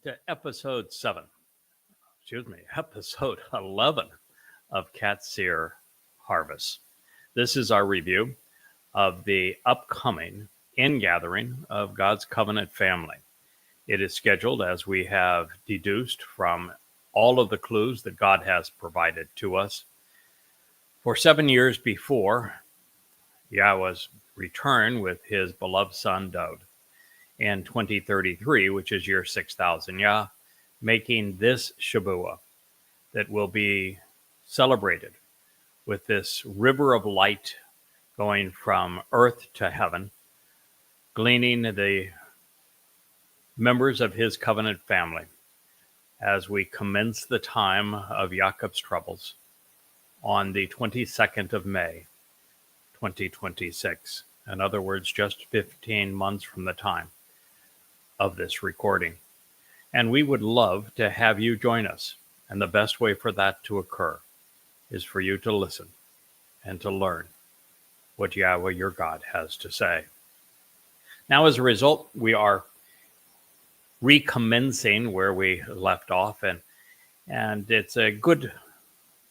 to episode 11 of Qatsyr-Harvest. This is our review of the upcoming ingathering of God's covenant family. It is scheduled, as we have deduced from all of the clues that God has provided to us, for 7 years before Yahweh's return with his beloved son Dowd in 2033, which is year 6000 Yah, making this Shabuah that will be celebrated with this river of light going from earth to heaven, gleaning the members of his covenant family as we commence the time of Jacob's troubles on the 22nd of May, 2026. In other words, just 15 months from the time of this recording. And we would love to have you join us. And the best way for that to occur is for you to listen and to learn what Yahweh your God has to say. Now, as a result, we are recommencing where we left off, and it's a good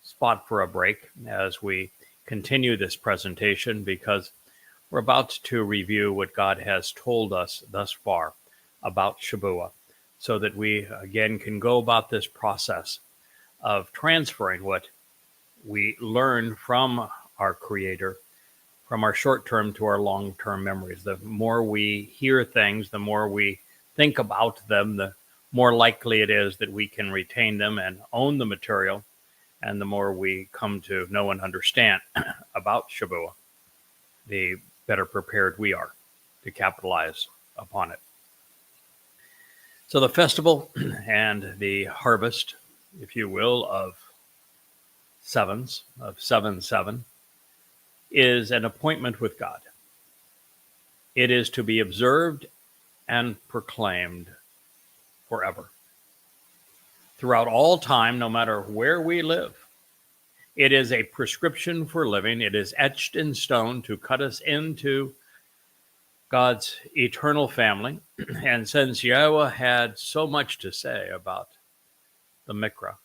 spot for a break as we continue this presentation, because we're about to review what God has told us thus far about Shabuah, so that we again can go about this process of transferring what we learn from our Creator, from our short-term to our long-term memories. The more we hear things, the more we think about them, the more likely it is that we can retain them and own the material, and the more we come to know and understand about Shabuah, the better prepared we are to capitalize upon it. So the festival and the harvest, if you will, of sevens, of 7/7, is an appointment with God. It is to be observed and proclaimed forever. Throughout all time, no matter where we live, it is a prescription for living. It is etched in stone to cut us into God's eternal family. And since Yahweh had so much to say about the Mikra,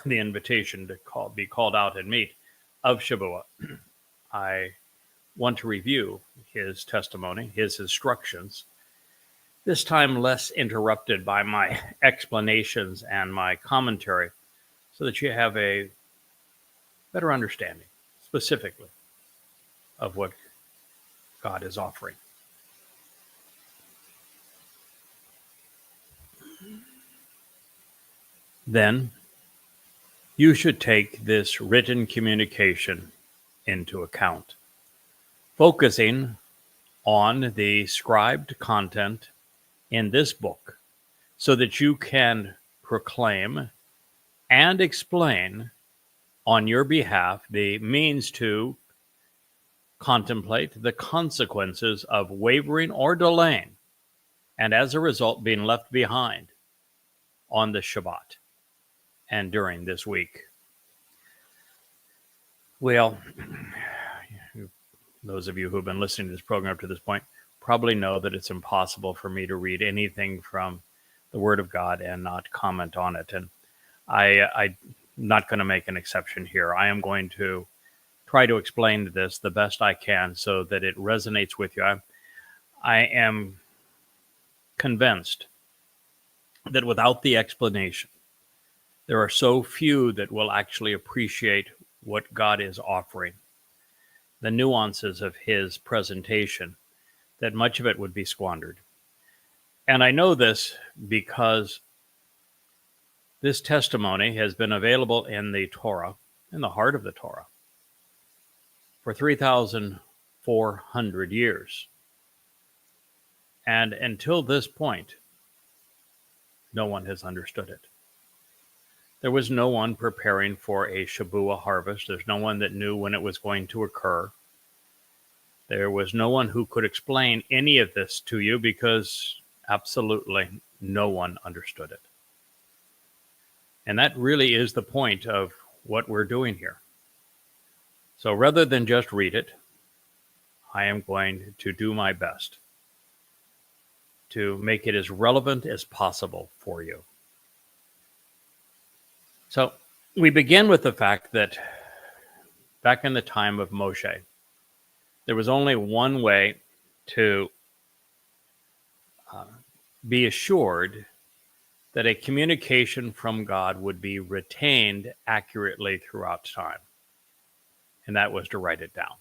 the invitation to be called out and meet of Shabuah, I want to review his testimony, his instructions, this time less interrupted by my explanations and my commentary, so that you have a better understanding specifically of what God is offering. Then you should take this written communication into account, focusing on the scribed content in this book, so that you can proclaim and explain on your behalf the means to contemplate the consequences of wavering or delaying, and as a result being left behind on the Shabbat and during this week. Well, those of you who've been listening to this program up to this point probably know that it's impossible for me to read anything from the Word of God and not comment on it. And I'm not going to make an exception here. I am going to try to explain this the best I can so that it resonates with you. I am convinced that without the explanation, there are so few that will actually appreciate what God is offering, the nuances of his presentation, that much of it would be squandered. And I know this because this testimony has been available in the Torah, in the heart of the Torah, for 3,400 years. And until this point, no one has understood it. There was no one preparing for a Shabuah harvest. There's no one that knew when it was going to occur. There was no one who could explain any of this to you, because absolutely no one understood it. And that really is the point of what we're doing here. So rather than just read it, I am going to do my best to make it as relevant as possible for you. So we begin with the fact that back in the time of Moshe, there was only one way to be assured that a communication from God would be retained accurately throughout time, and that was to write it down.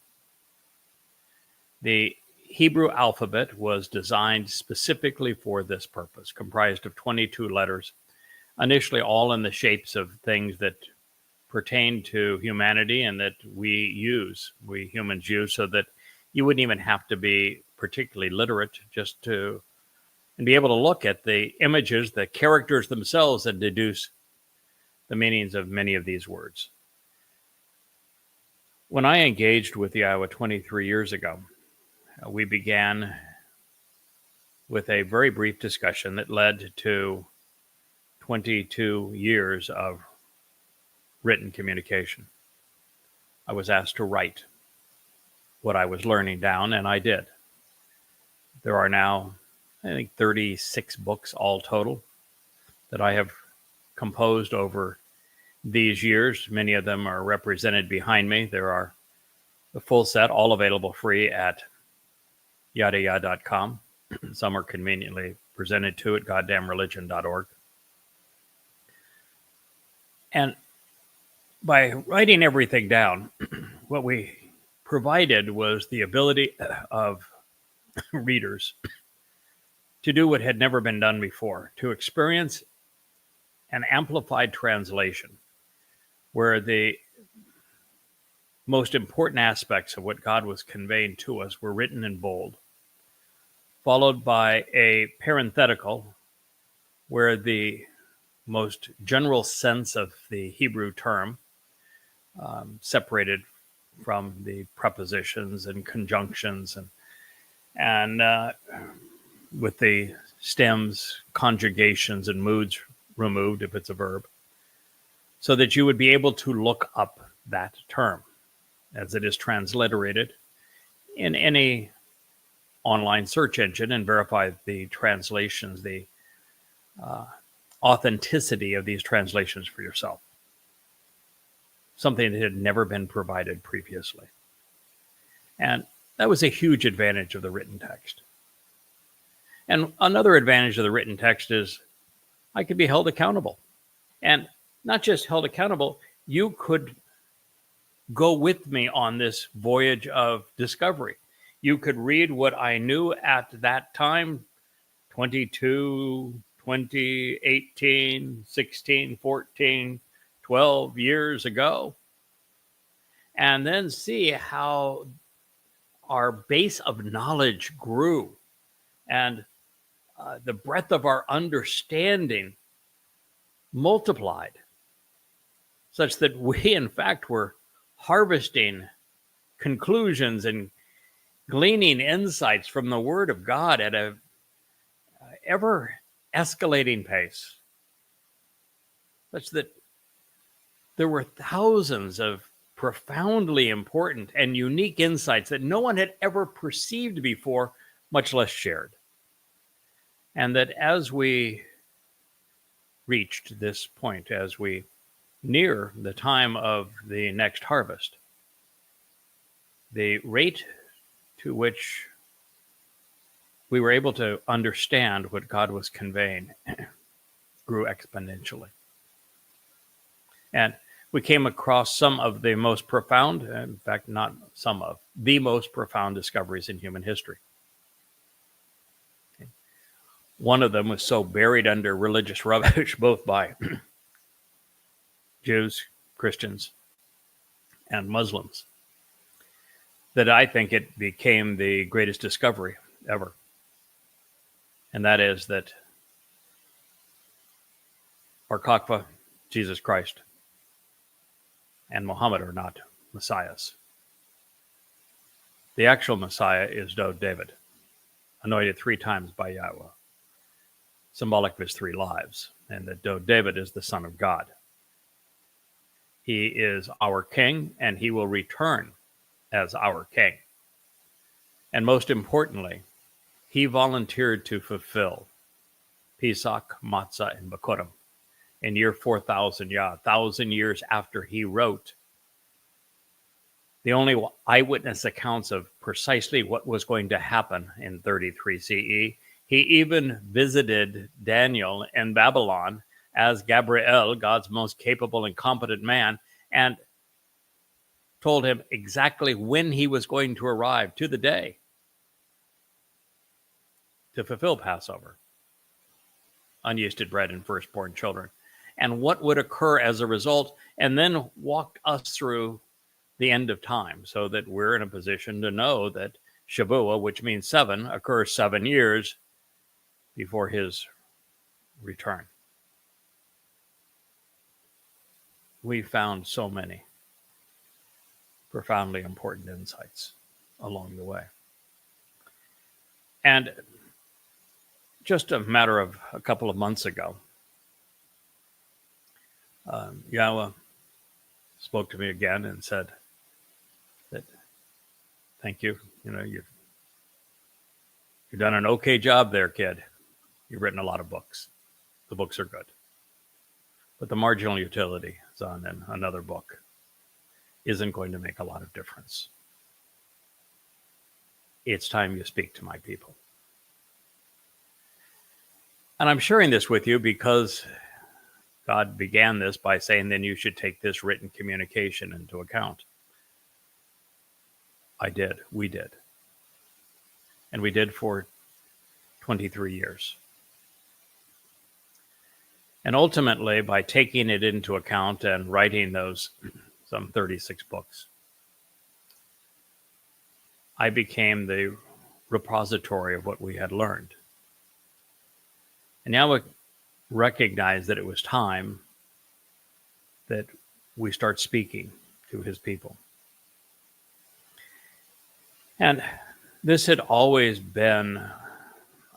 The Hebrew alphabet was designed specifically for this purpose, comprised of 22 letters, initially all in the shapes of things that pertain to humanity and that we humans use, so that you wouldn't even have to be particularly literate just to and be able to look at the images, the characters themselves, and deduce the meanings of many of these words. When I engaged with YAHOWAH 23 years ago, we began with a very brief discussion that led to 22 years of written communication. I was asked to write what I was learning down, and I did. There are now, I think, 36 books all total that I have composed over these years. Many of them are represented behind me. There are the full set, all available free at YAHOWAH.com. Some are conveniently presented to at goddamnreligion.org. And by writing everything down, what we provided was the ability of readers to do what had never been done before, to experience an amplified translation where the most important aspects of what God was conveying to us were written in bold, followed by a parenthetical where the most general sense of the Hebrew term, separated from the prepositions and conjunctions and with the stems, conjugations, and moods removed if it's a verb, so that you would be able to look up that term as it is transliterated in any online search engine and verify the translations, the authenticity of these translations for yourself. Something that had never been provided previously. And that was a huge advantage of the written text. And another advantage of the written text is I could be held accountable. And not just held accountable, you could go with me on this voyage of discovery. You could read what I knew at that time, 22, 20, 18, 16, 14, 12 years ago, and then see how our base of knowledge grew and the breadth of our understanding multiplied, such that we, in fact, were harvesting conclusions and gleaning insights from the Word of God at a ever escalating pace, such that there were thousands of profoundly important and unique insights that no one had ever perceived before, much less shared. And that as we reached this point, as we near the time of the next harvest, the rate to which we were able to understand what God was conveying grew exponentially. And we came across some of the most profound, in fact, not some of, the most profound discoveries in human history. One of them was so buried under religious rubbish, both by Jews, Christians, and Muslims, that I think it became the greatest discovery ever. And that is that Bar Kokhba, Jesus Christ, and Muhammad are not messiahs. The actual Messiah is David, anointed 3 times by YAHOWAH, symbolic of his 3 lives, and that David is the Son of God. He is our king, and he will return as our king. And most importantly, he volunteered to fulfill Pesach, Matzah, and Bikurim in year 4000 Yah, 1,000 years after he wrote the only eyewitness accounts of precisely what was going to happen in 33 CE. He even visited Daniel in Babylon as Gabriel, God's most capable and competent man, and told him exactly when he was going to arrive to the day to fulfill Passover, unyeasted bread and firstborn children, and what would occur as a result, and then walked us through the end of time so that we're in a position to know that Shavuot, which means 7, occurs 7 years before his return. We found so many profoundly important insights along the way. And just a matter of a couple of months ago, Yahowah spoke to me again and said that, thank you. You've done an okay job there, kid. You've written a lot of books. The books are good. But the marginal utility is on in another book isn't going to make a lot of difference. It's time you speak to my people. And I'm sharing this with you because God began this by saying, then you should take this written communication into account. I did. We did. And we did for 23 years. And ultimately, by taking it into account and writing those some 36 books, I became the repository of what we had learned. And now we recognize that it was time that we start speaking to his people. And this had always been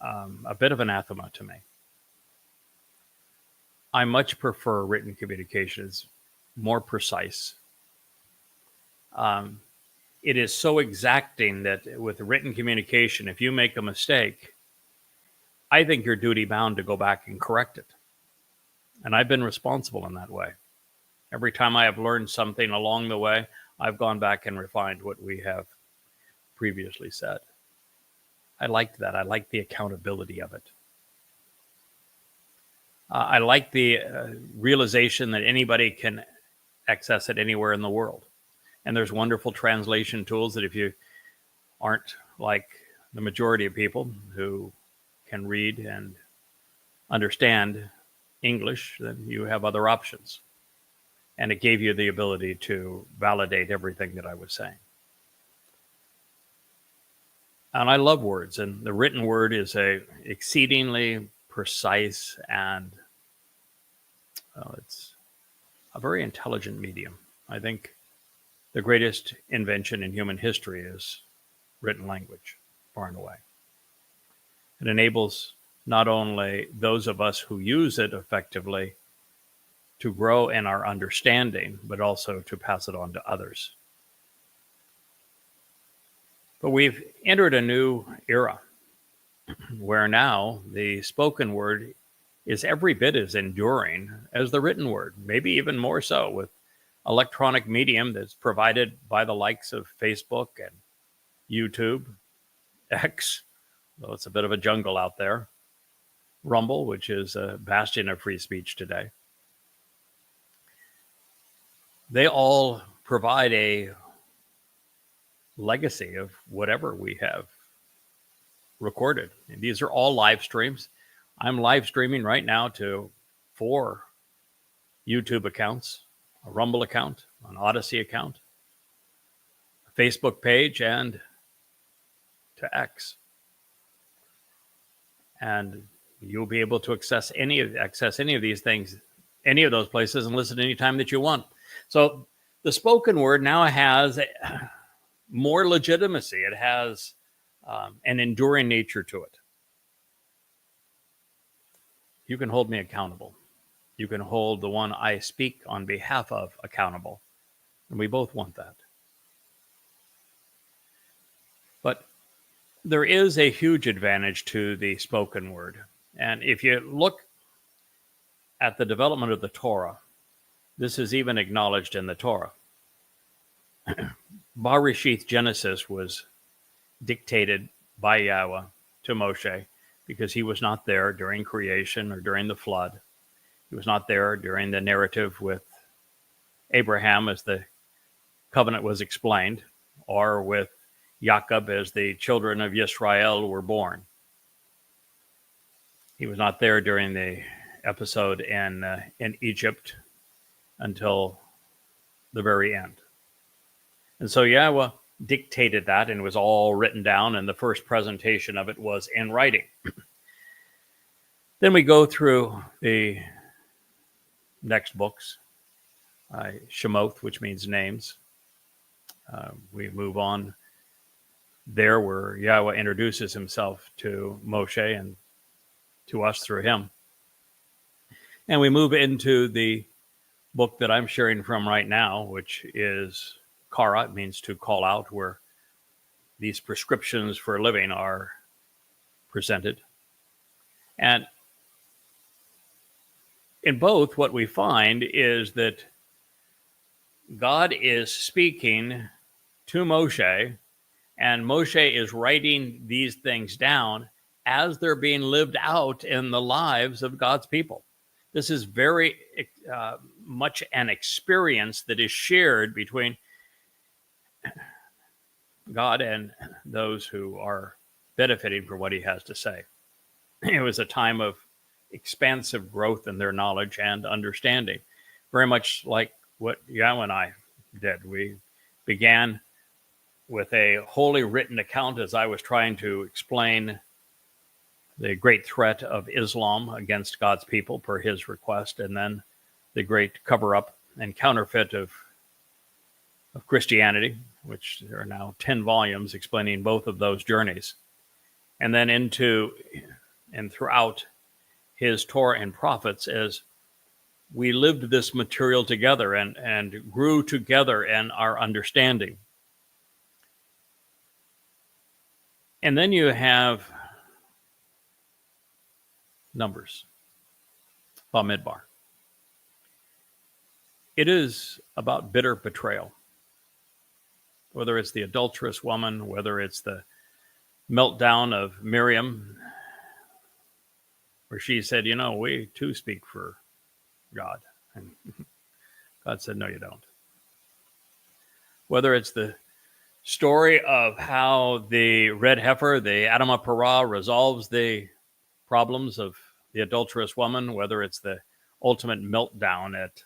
a bit of anathema to me. I much prefer written communication. It's more precise. It is so exacting that with written communication, if you make a mistake, I think you're duty bound to go back and correct it. And I've been responsible in that way. Every time I have learned something along the way, I've gone back and refined what we have previously said. I liked that. I liked the accountability of it. I like the realization that anybody can access it anywhere in the world. And there's wonderful translation tools that if you aren't like the majority of people who can read and understand English, then you have other options. And it gave you the ability to validate everything that I was saying. And I love words, and the written word is a exceedingly precise and it's a very intelligent medium. I think the greatest invention in human history is written language, far and away. It enables not only those of us who use it effectively to grow in our understanding, but also to pass it on to others. But we've entered a new era where now the spoken word is every bit as enduring as the written word, maybe even more so with electronic medium that's provided by the likes of Facebook and YouTube, X, though it's a bit of a jungle out there, Rumble, which is a bastion of free speech today. They all provide a legacy of whatever we have recorded. And these are all live streams. I'm live streaming right now to 4 YouTube accounts, a Rumble account, an Odyssey account, a Facebook page, and to X. And you'll be able to access any of these things, any of those places, and listen anytime that you want. So the spoken word now has more legitimacy. It has an enduring nature to it. You can hold me accountable. You can hold the one I speak on behalf of accountable. And we both want that. But there is a huge advantage to the spoken word. And if you look at the development of the Torah, this is even acknowledged in the Torah. Bereshith, Genesis, was dictated by Yahweh to Moshe because he was not there during creation or during the flood. He was not there during the narrative with Abraham as the covenant was explained, or with Jacob as the children of Israel were born. He was not there during the episode in Egypt until the very end. And so Yahweh dictated that, and it was all written down, and the first presentation of it was in writing. Then we go through the next books, Shemoth, which means names. We move on there where Yahweh introduces himself to Moshe and to us through him. And we move into the book that I'm sharing from right now, which is Kara. It means to call out, where these prescriptions for living are presented. And in both, what we find is that God is speaking to Moshe, and Moshe is writing these things down as they're being lived out in the lives of God's people. This is very much an experience that is shared between God and those who are benefiting from what he has to say. It was a time of expansive growth in their knowledge and understanding, very much like what Yahweh and I did. We began with a wholly written account as I was trying to explain the great threat of Islam against God's people per his request, and then the great cover-up and counterfeit of Christianity, which there are now 10 volumes explaining both of those journeys. And then into and throughout his Torah and prophets, as we lived this material together and grew together in our understanding. And then you have Numbers, Bamidbar. It is about bitter betrayal. Whether it's the adulterous woman, whether it's the meltdown of Miriam, where she said, we too speak for God. And God said, no, you don't. Whether it's the story of how the red heifer, the Adamah Parah, resolves the problems of the adulterous woman, whether it's the ultimate meltdown at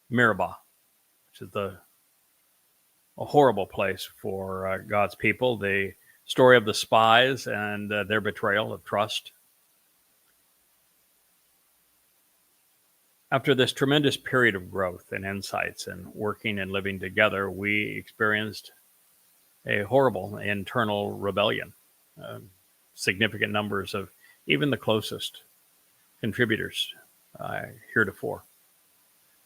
Meribah, which is a horrible place for God's people, the story of the spies and their betrayal of trust. After this tremendous period of growth and insights and working and living together, we experienced a horrible internal rebellion. Significant numbers of even the closest contributors heretofore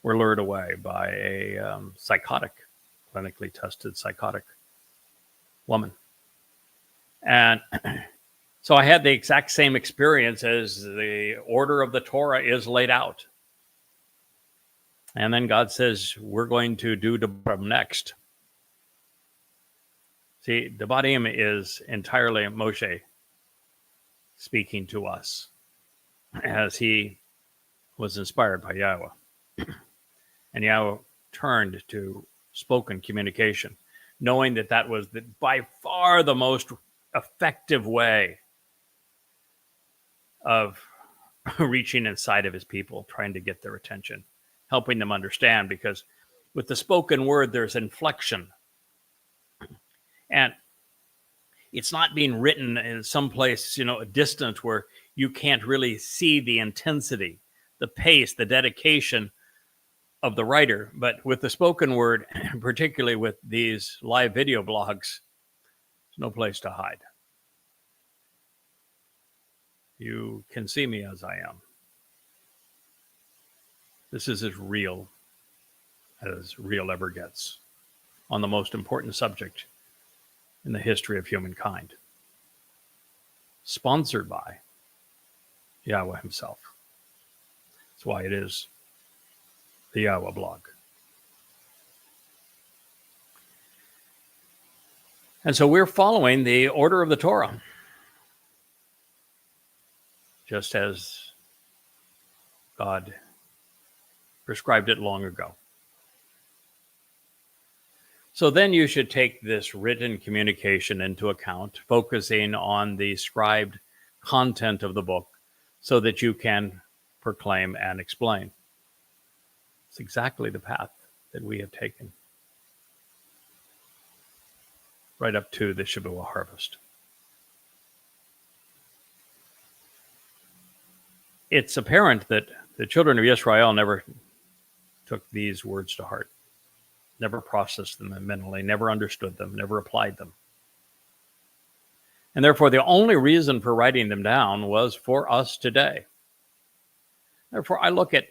were lured away by a psychotic, clinically tested psychotic woman. And so I had the exact same experience as the order of the Torah is laid out. And then God says, we're going to do Devarim next. See, Devarim is entirely Moshe speaking to us as he was inspired by Yahweh. And Yahweh turned to spoken communication, knowing that that was by far the most effective way of reaching inside of his people, trying to get their attention, helping them understand, because with the spoken word, there's inflection. And it's not being written in some place, a distance where you can't really see the intensity, the pace, the dedication of the writer. But with the spoken word, particularly with these live video blogs, there's no place to hide. You can see me as I am. This is as real ever gets on the most important subject in the history of humankind. sponsored by Yahowah himself. That's why it is the Yahowah blog. And so we're following the order of the Torah, just as God prescribed it long ago. So then you should take this written communication into account, focusing on the scribed content of the book so that you can proclaim and explain. It's exactly the path that we have taken right up to the Shabat harvest. It's apparent that the children of Israel never took these words to heart, never processed them mentally, never understood them, never applied them. And therefore, the only reason for writing them down was for us today. Therefore, I look at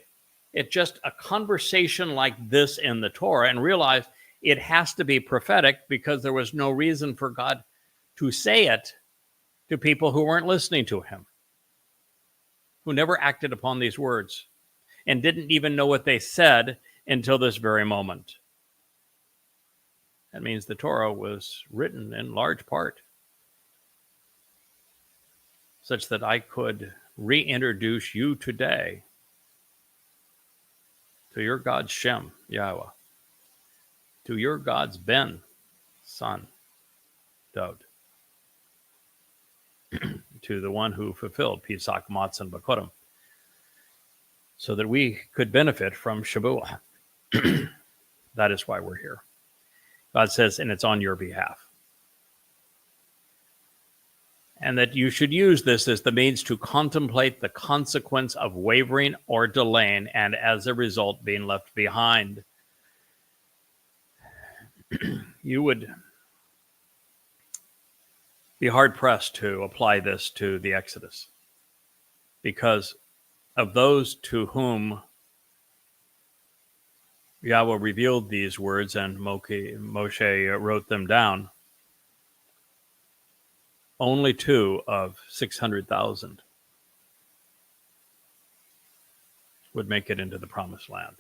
it just a conversation like this in the Torah and realize it has to be prophetic because there was no reason for God to say it to people who weren't listening to him, who never acted upon these words and didn't even know what they said until this very moment. That means the Torah was written in large part such that I could reintroduce you today to your God Shem, Yahowah, to your God's Ben, Son, Dod, to the one who fulfilled Pesach, Matzah, and Bakodim, so that we could benefit from Shabuah. That is why we're here. God says, and it's on your behalf. And that you should use this as the means to contemplate the consequence of wavering or delaying, and as a result, being left behind. You would be hard-pressed to apply this to the Exodus, because of those to whom Yahweh revealed these words and Moshe wrote them down, only 2 of 600,000 would make it into the promised land,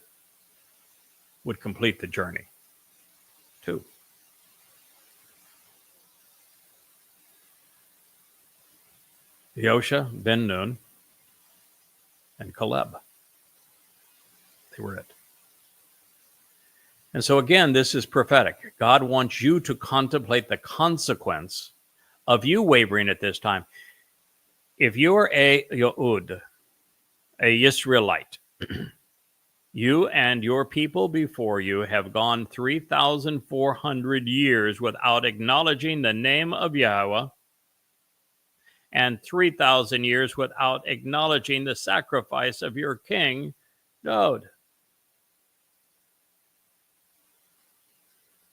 would complete the journey. 2. Yosha, Ben Nun, and Caleb. They were it. And so again, this is prophetic. God wants you to contemplate the consequence of you wavering at this time. If you are a Yehud, a Israelite, you and your people before you have gone 3,400 years without acknowledging the name of Yahweh, and 3,000 years without acknowledging the sacrifice of your king, Dod.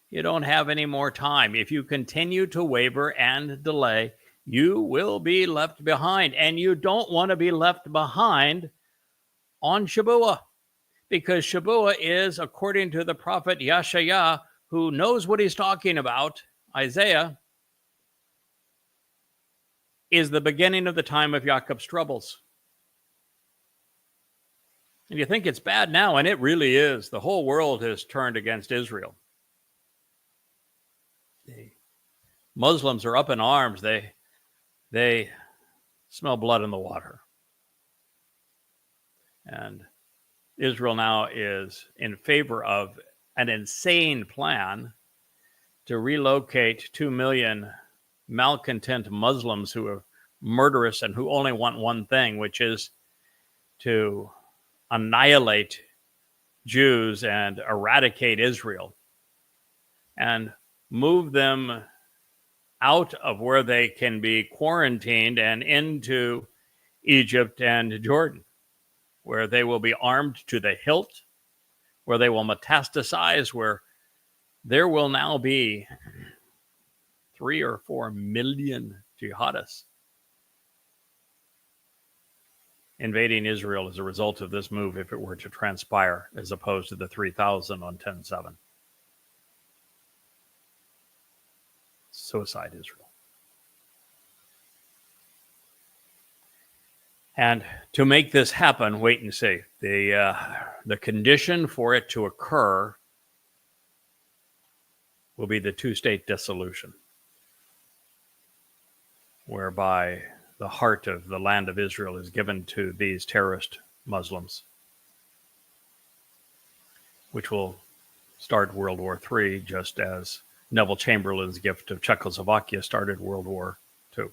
You don't have any more time. If you continue to waver and delay, you will be left behind. And you don't want to be left behind on Shabuah, because Shabuah is, according to the prophet Yeshayah, who knows what he's talking about, Isaiah, is the beginning of the time of Jacob's troubles. And you think it's bad now, and it really is. The whole world has turned against Israel. The Muslims are up in arms. They smell blood in the water. And Israel now is in favor of an insane plan to relocate 2 million malcontent Muslims who are murderous and who only want one thing, which is to annihilate Jews and eradicate Israel, and move them out of where they can be quarantined and into Egypt and Jordan, where they will be armed to the hilt, where they will metastasize, where there will now be 3 or 4 million jihadists invading Israel as a result of this move, if it were to transpire, as opposed to the 3,000 on 10/7. Suicide Israel. And to make this happen, wait and see. The condition for it to occur will be the two-state dissolution, whereby the heart of the land of Israel is given to these terrorist Muslims, which will start World War III, just as Neville Chamberlain's gift of Czechoslovakia started World War II.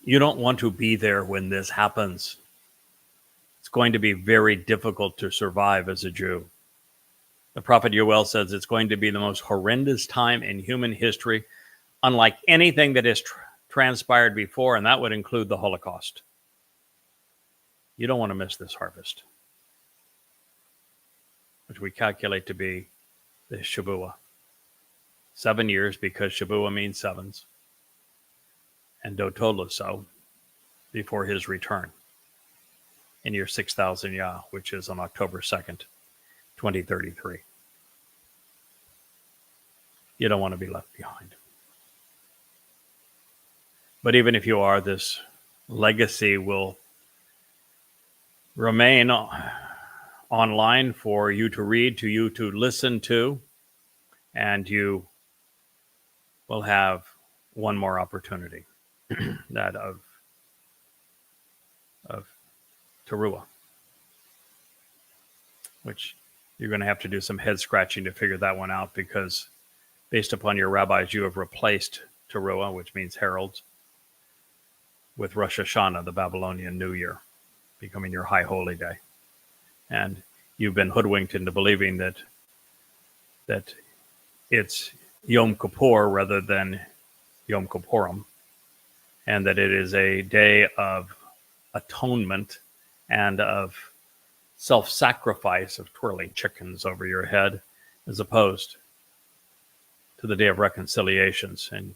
You don't want to be there when this happens. It's going to be very difficult to survive as a Jew. The prophet Yoel says it's going to be the most horrendous time in human history, unlike anything that has transpired before, and that would include the Holocaust. You don't want to miss this harvest, which we calculate to be the Shavuah. 7 years, because Shavuah means sevens, and Dotolo so, before his return in year 6000 Yah, which is on October 2nd, 2033. You don't want to be left behind. But even if you are, this legacy will remain online for you to read, to you to listen to, and you will have one more opportunity, that of Towrah, which you're going to have to do some head scratching to figure that one out, because based upon your rabbis, you have replaced Towrah, which means heralds, with Rosh Hashanah, the Babylonian New Year, becoming your high holy day. And you've been hoodwinked into believing that it's Yom Kippur rather than Yom Kippurim, and that it is a day of atonement and of self-sacrifice, of twirling chickens over your head, as opposed to the day of reconciliations. And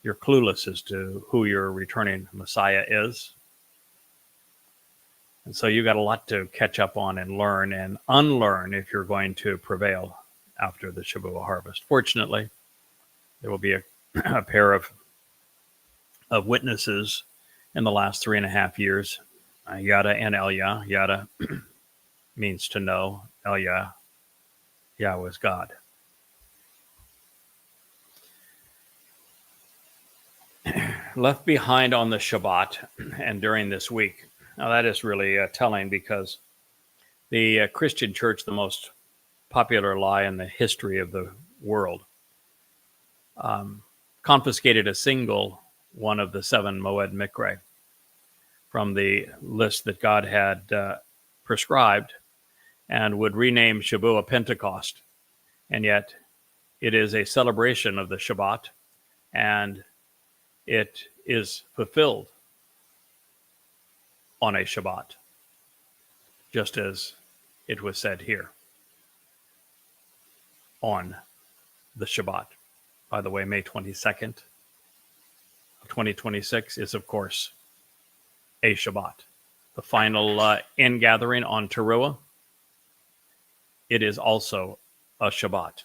you're clueless as to who your returning Messiah is. And so you've got a lot to catch up on and learn and unlearn if you're going to prevail after the Shavuot harvest. Fortunately, there will be a pair of witnesses in the last 3.5 years, Yada and Elia. Yada means to know. Elia, Yahweh is God. Left behind on the Shabbat and during this week. Now that is really telling, because the Christian church, the most popular lie in the history of the world, confiscated a single one of the 7 Moed Mikre from the list that God had prescribed, and would rename Shavuot Pentecost. And yet it is a celebration of the Shabbat, and it is fulfilled on a Shabbat, just as it was said here, on the Shabbat. By the way, May 22nd of 2026 is, of course, a Shabbat. The final ingathering on Towrah, it is also a Shabbat.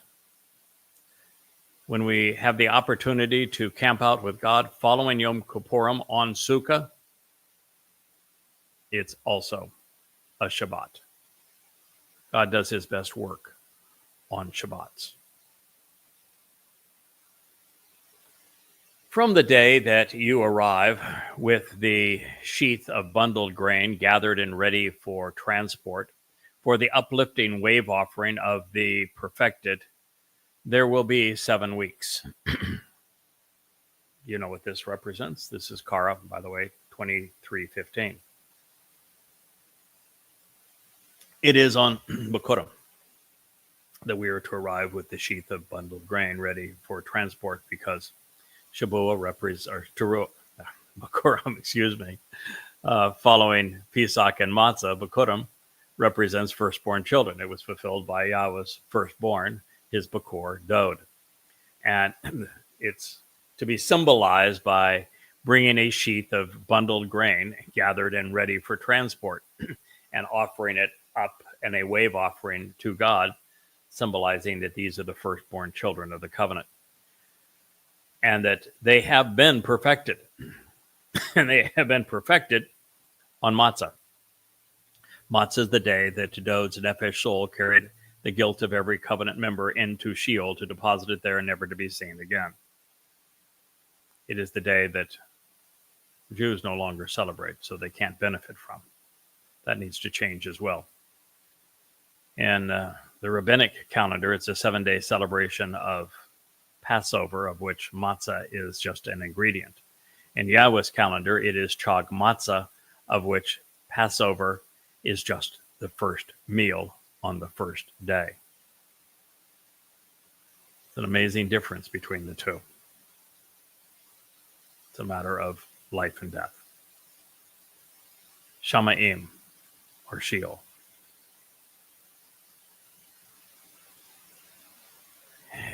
When we have the opportunity to camp out with God following Yom Kippurim on Sukkah, it's also a Shabbat. God does his best work on Shabbats. From the day that you arrive with the sheath of bundled grain gathered and ready for transport, for the uplifting wave offering of the perfected, there will be 7 weeks. You know what this represents. This is Kara, by the way, 23:15. It is on Bikurim that we are to arrive with the sheath of bundled grain ready for transport, because Shavuot represents, or Towrah, Bikurim, excuse me, following Pesach and Matzah, Bikurim represents firstborn children. It was fulfilled by Yahweh's firstborn, his Bakor Dod. And it's to be symbolized by bringing a sheath of bundled grain gathered and ready for transport and offering it up in a wave offering to God, symbolizing that these are the firstborn children of the covenant. and that they have been perfected. And they have been perfected on matzah. Matzah is the day that Dod's nefesh soul carried the guilt of every covenant member into Sheol to deposit it there and never to be seen again. It is the day that Jews no longer celebrate, so they can't benefit from. That needs to change as well. In the rabbinic calendar, it's a 7-day celebration of Passover, of which matzah is just an ingredient. In Yahweh's calendar, it is chag matzah, of which Passover is just the first meal on the first day. It's an amazing difference between the two. It's a matter of life and death. Shamaim, or Sheol.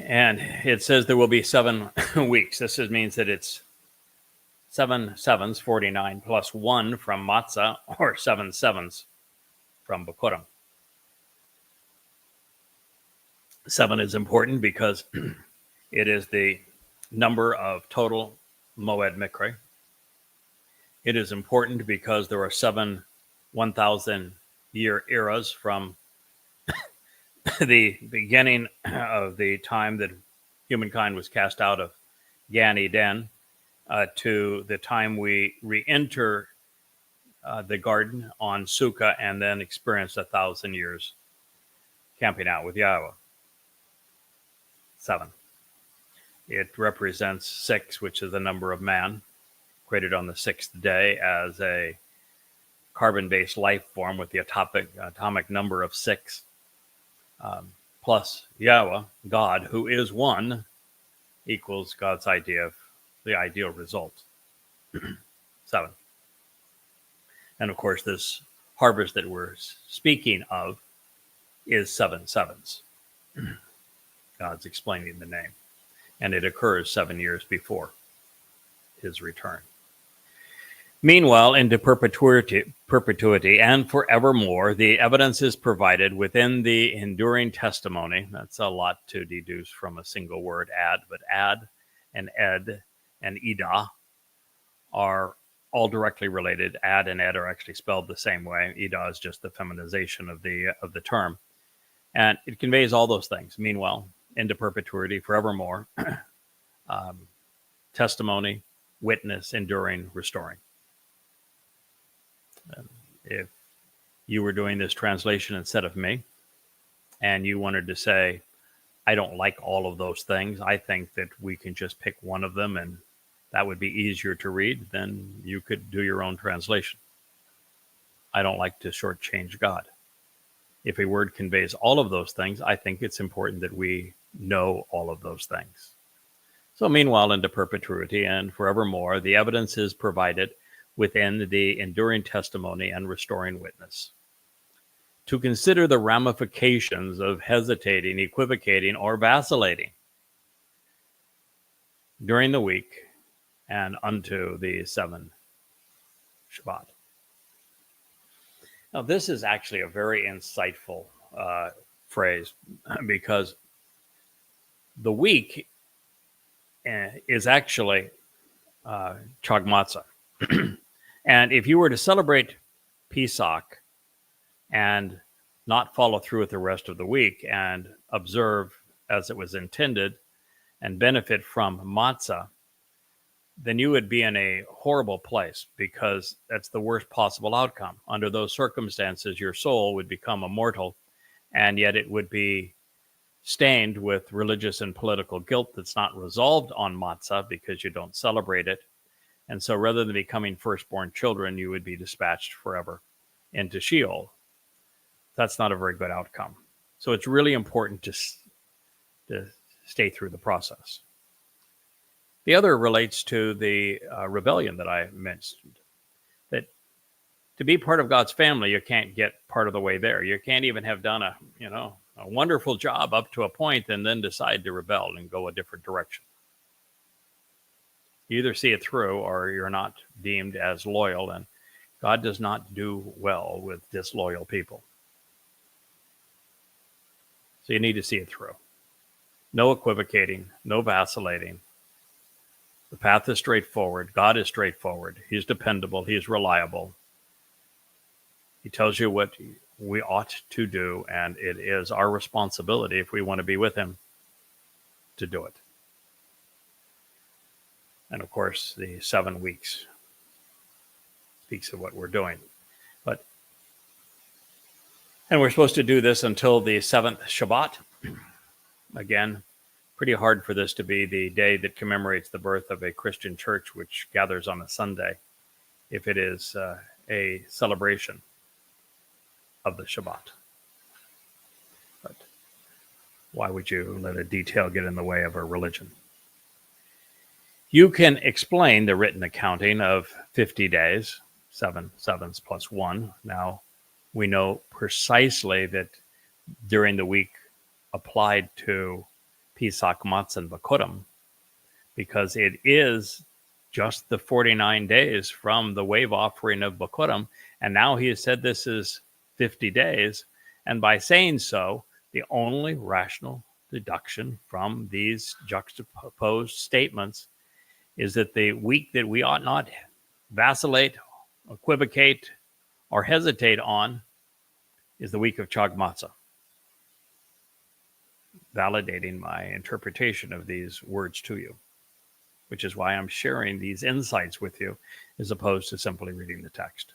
And it says there will be 7 weeks. This means that it's 7 sevens, 49, plus 1 from matzah, or 7 sevens from Bikurim. 7 is important because it is the number of total Moed Mikre. It is important because there are 7 1,000-year eras from the beginning of the time that humankind was cast out of Gan Eden to the time we re-enter the garden on Sukkah and then experience 1,000 years camping out with Yahweh. 7. It represents 6, which is the number of man, created on the 6th day as a carbon-based life form with the atomic number of 6. Plus Yahweh, God, who is one, equals God's idea of the ideal result. 7. And of course, this harvest that we're speaking of is 7 sevens. God's explaining the name. And it occurs 7 years before his return. Meanwhile, into perpetuity and forevermore, the evidence is provided within the enduring testimony. That's a lot to deduce from a single word, ad, but ad and ed and edah are all directly related. Ad and ed are actually spelled the same way. Edah is just the feminization of the term. And it conveys all those things. Meanwhile, into perpetuity, forevermore, testimony, witness, enduring, restoring. If you were doing this translation instead of me, and you wanted to say, I don't like all of those things, I think that we can just pick one of them and that would be easier to read, then you could do your own translation. I don't like to shortchange God. If a word conveys all of those things, I think it's important that we know all of those things. So meanwhile, into perpetuity and forevermore, the evidence is provided within the enduring testimony and restoring witness. To consider the ramifications of hesitating, equivocating, or vacillating during the week and unto the 7 Shabbat. Now, this is actually a very insightful phrase because the week is actually Chag Matzah. And if you were to celebrate Pesach and not follow through with the rest of the week and observe as it was intended and benefit from matzah, then you would be in a horrible place because that's the worst possible outcome. Under those circumstances, your soul would become immortal, and yet it would be stained with religious and political guilt that's not resolved on matzah because you don't celebrate it. And so rather than becoming firstborn children, you would be dispatched forever into Sheol. That's not a very good outcome. So it's really important to stay through the process. The other relates to the rebellion that I mentioned. That to be part of God's family, you can't get part of the way there. You can't even have done a wonderful job up to a point and then decide to rebel and go a different direction. You either see it through or you're not deemed as loyal, and God does not do well with disloyal people. So you need to see it through. No equivocating, no vacillating. The path is straightforward. God is straightforward. He's dependable. He's reliable. He tells you what we ought to do, and it is our responsibility, if we want to be with him, to do it. And of course, the 7 weeks speaks of what we're doing. And we're supposed to do this until the 7th Shabat. Again, pretty hard for this to be the day that commemorates the birth of a Christian church, which gathers on a Sunday, if it is a celebration of the Shabat. But why would you let a detail get in the way of a religion? You can explain the written accounting of 50 days, 7 sevens plus 1. Now, we know precisely that during the week applied to Pesach, Matzah, and Bakurim, because it is just the 49 days from the wave offering of Bakurim, and now he has said this is 50 days, and by saying so, the only rational deduction from these juxtaposed statements is that the week that we ought not vacillate, equivocate, or hesitate on is the week of Chag Matzah, validating my interpretation of these words to you, which is why I'm sharing these insights with you as opposed to simply reading the text.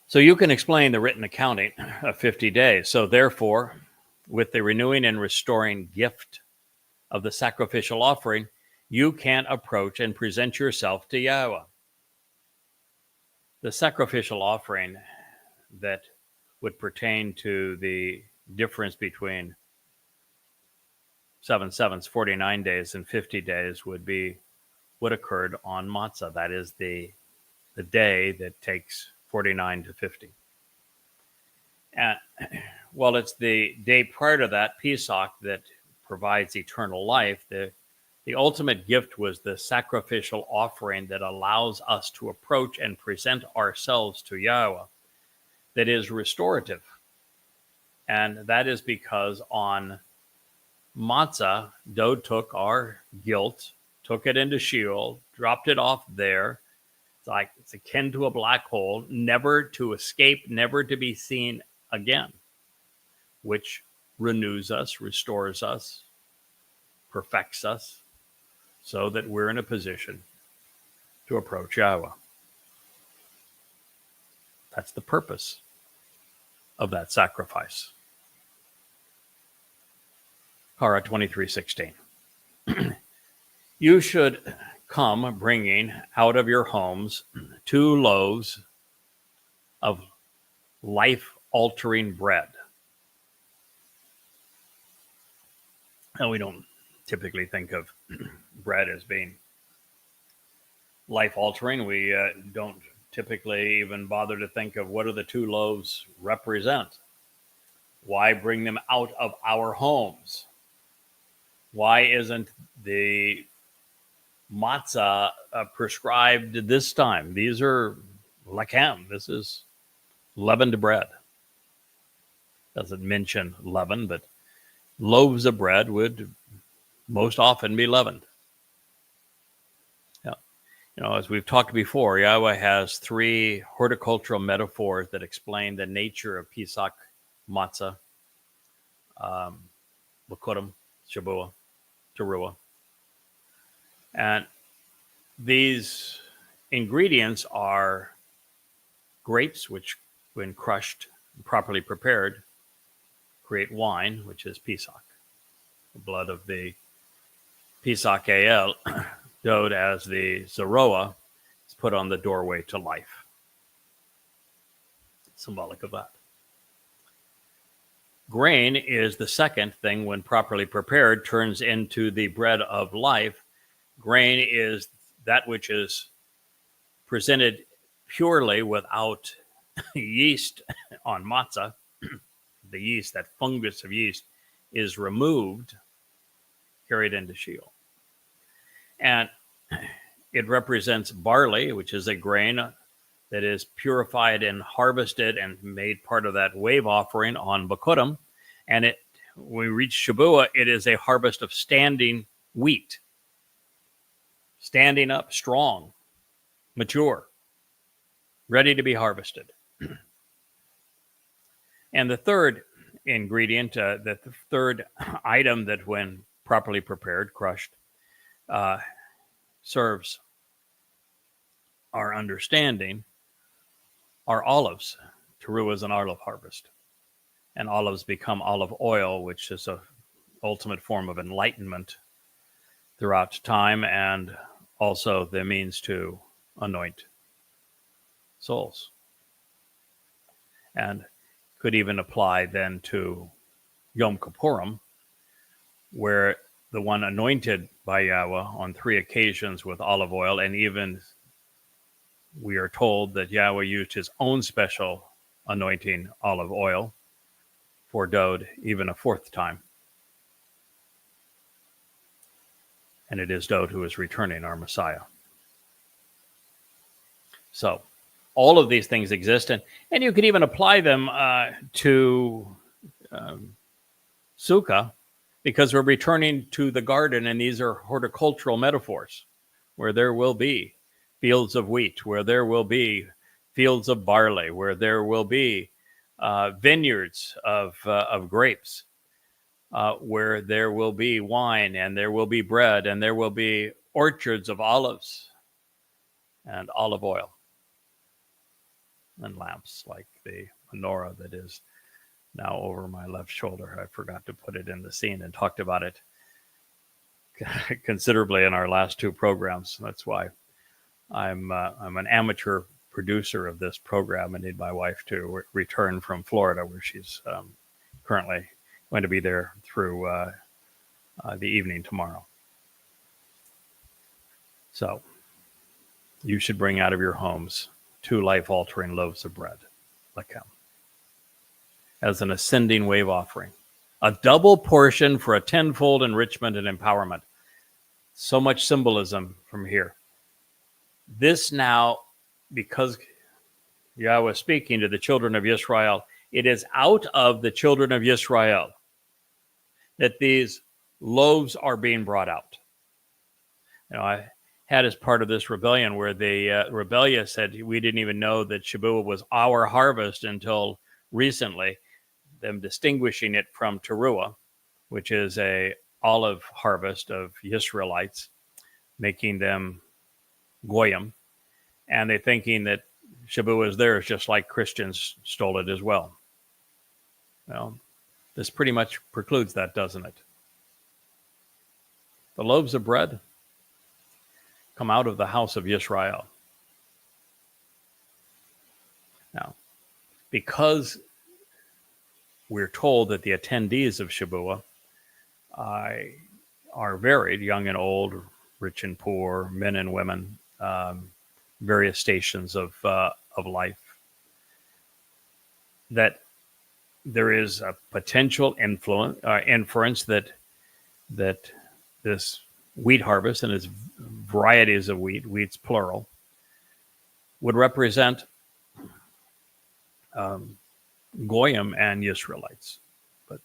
So you can explain the written accounting of 50 days. So therefore, with the renewing and restoring gift of the sacrificial offering, you can approach and present yourself to Yahowah. The sacrificial offering that would pertain to the difference between 7 sevens, 49 days, and 50 days would be what occurred on Matzah. That is the day that takes 49 to 50. And well, it's the day prior to that, Pesach, that provides eternal life. The ultimate gift was the sacrificial offering that allows us to approach and present ourselves to Yahowah, that is restorative. And that is because on Matzah, Dod took our guilt, took it into Sheol, dropped it off there. It's akin to a black hole, never to escape, never to be seen again, which renews us, restores us, perfects us, so that we're in a position to approach Yahowah. That's the purpose of that sacrifice. Torah 23:16. You should come bringing out of your homes 2 loaves of life-altering bread. And we don't typically think of bread as being life-altering. We don't typically even bother to think of what do the 2 loaves represent. Why bring them out of our homes? Why isn't the matzah prescribed this time? These are lakem. This is leavened bread. Doesn't mention leaven, but loaves of bread would most often be leavened. Yeah. As we've talked before, Yahowah has 3 horticultural metaphors that explain the nature of Pesach, matzah, Bakurim, Shabuah, Towrah. And these ingredients are grapes, which, when crushed and properly prepared, create wine, which is Pesach. The blood of the Pesach El, Dod as the Zeroah, is put on the doorway to life. Symbolic of that. Grain is the second thing, when properly prepared, turns into the bread of life. Grain is that which is presented purely without yeast on matzah. The yeast, that fungus of yeast, is removed, carried into Sheol. And it represents barley, which is a grain that is purified and harvested and made part of that wave offering on Bakurim. And it when we reach Shabuah, it is a harvest of standing wheat, standing up strong, mature, ready to be harvested. And the third ingredient, the third item that when properly prepared, crushed, serves our understanding are olives. Towrah is an olive harvest. And olives become olive oil, which is a ultimate form of enlightenment throughout time, and also the means to anoint souls. And could even apply then to Yom Kippurim, where the one anointed by Yahweh on 3 occasions with olive oil, and even we are told that Yahweh used his own special anointing olive oil, foretold even a 4th time. And it is Dode who is returning, our Messiah. So all of these things exist, and you could even apply them to Sukkah, because we're returning to the garden, and these are horticultural metaphors, where there will be fields of wheat, where there will be fields of barley, where there will be vineyards of grapes, where there will be wine, and there will be bread, and there will be orchards of olives and olive oil and lamps like the menorah that is now over my left shoulder. I forgot to put it in the scene and talked about it considerably in our last 2 programs. That's why I'm an amateur producer of this program. I need my wife to return from Florida, where she's currently going to be there through the evening tomorrow. So you should bring out of your homes 2 life-altering loaves of bread, lakem, as an ascending wave offering, a double portion for a 10-fold enrichment and empowerment. So much symbolism from here. This now, because Yahweh is speaking to the children of Israel, it is out of the children of Israel that these loaves are being brought out. I had as part of this rebellion where the rebellion said we didn't even know that Shabuah was our harvest until recently, them distinguishing it from Towrah, which is a olive harvest of Israelites, making them goyim, and they're thinking that Shabuah is theirs, just like Christians stole it as well. Well, this pretty much precludes that, doesn't it? The loaves of bread come out of the house of Israel. Now, because we're told that the attendees of Shabuah are varied, young and old, rich and poor, men and women, various stations of life, that there is a potential inference that this wheat harvest and its varieties of wheat's plural, would represent Goyim and Israelites. But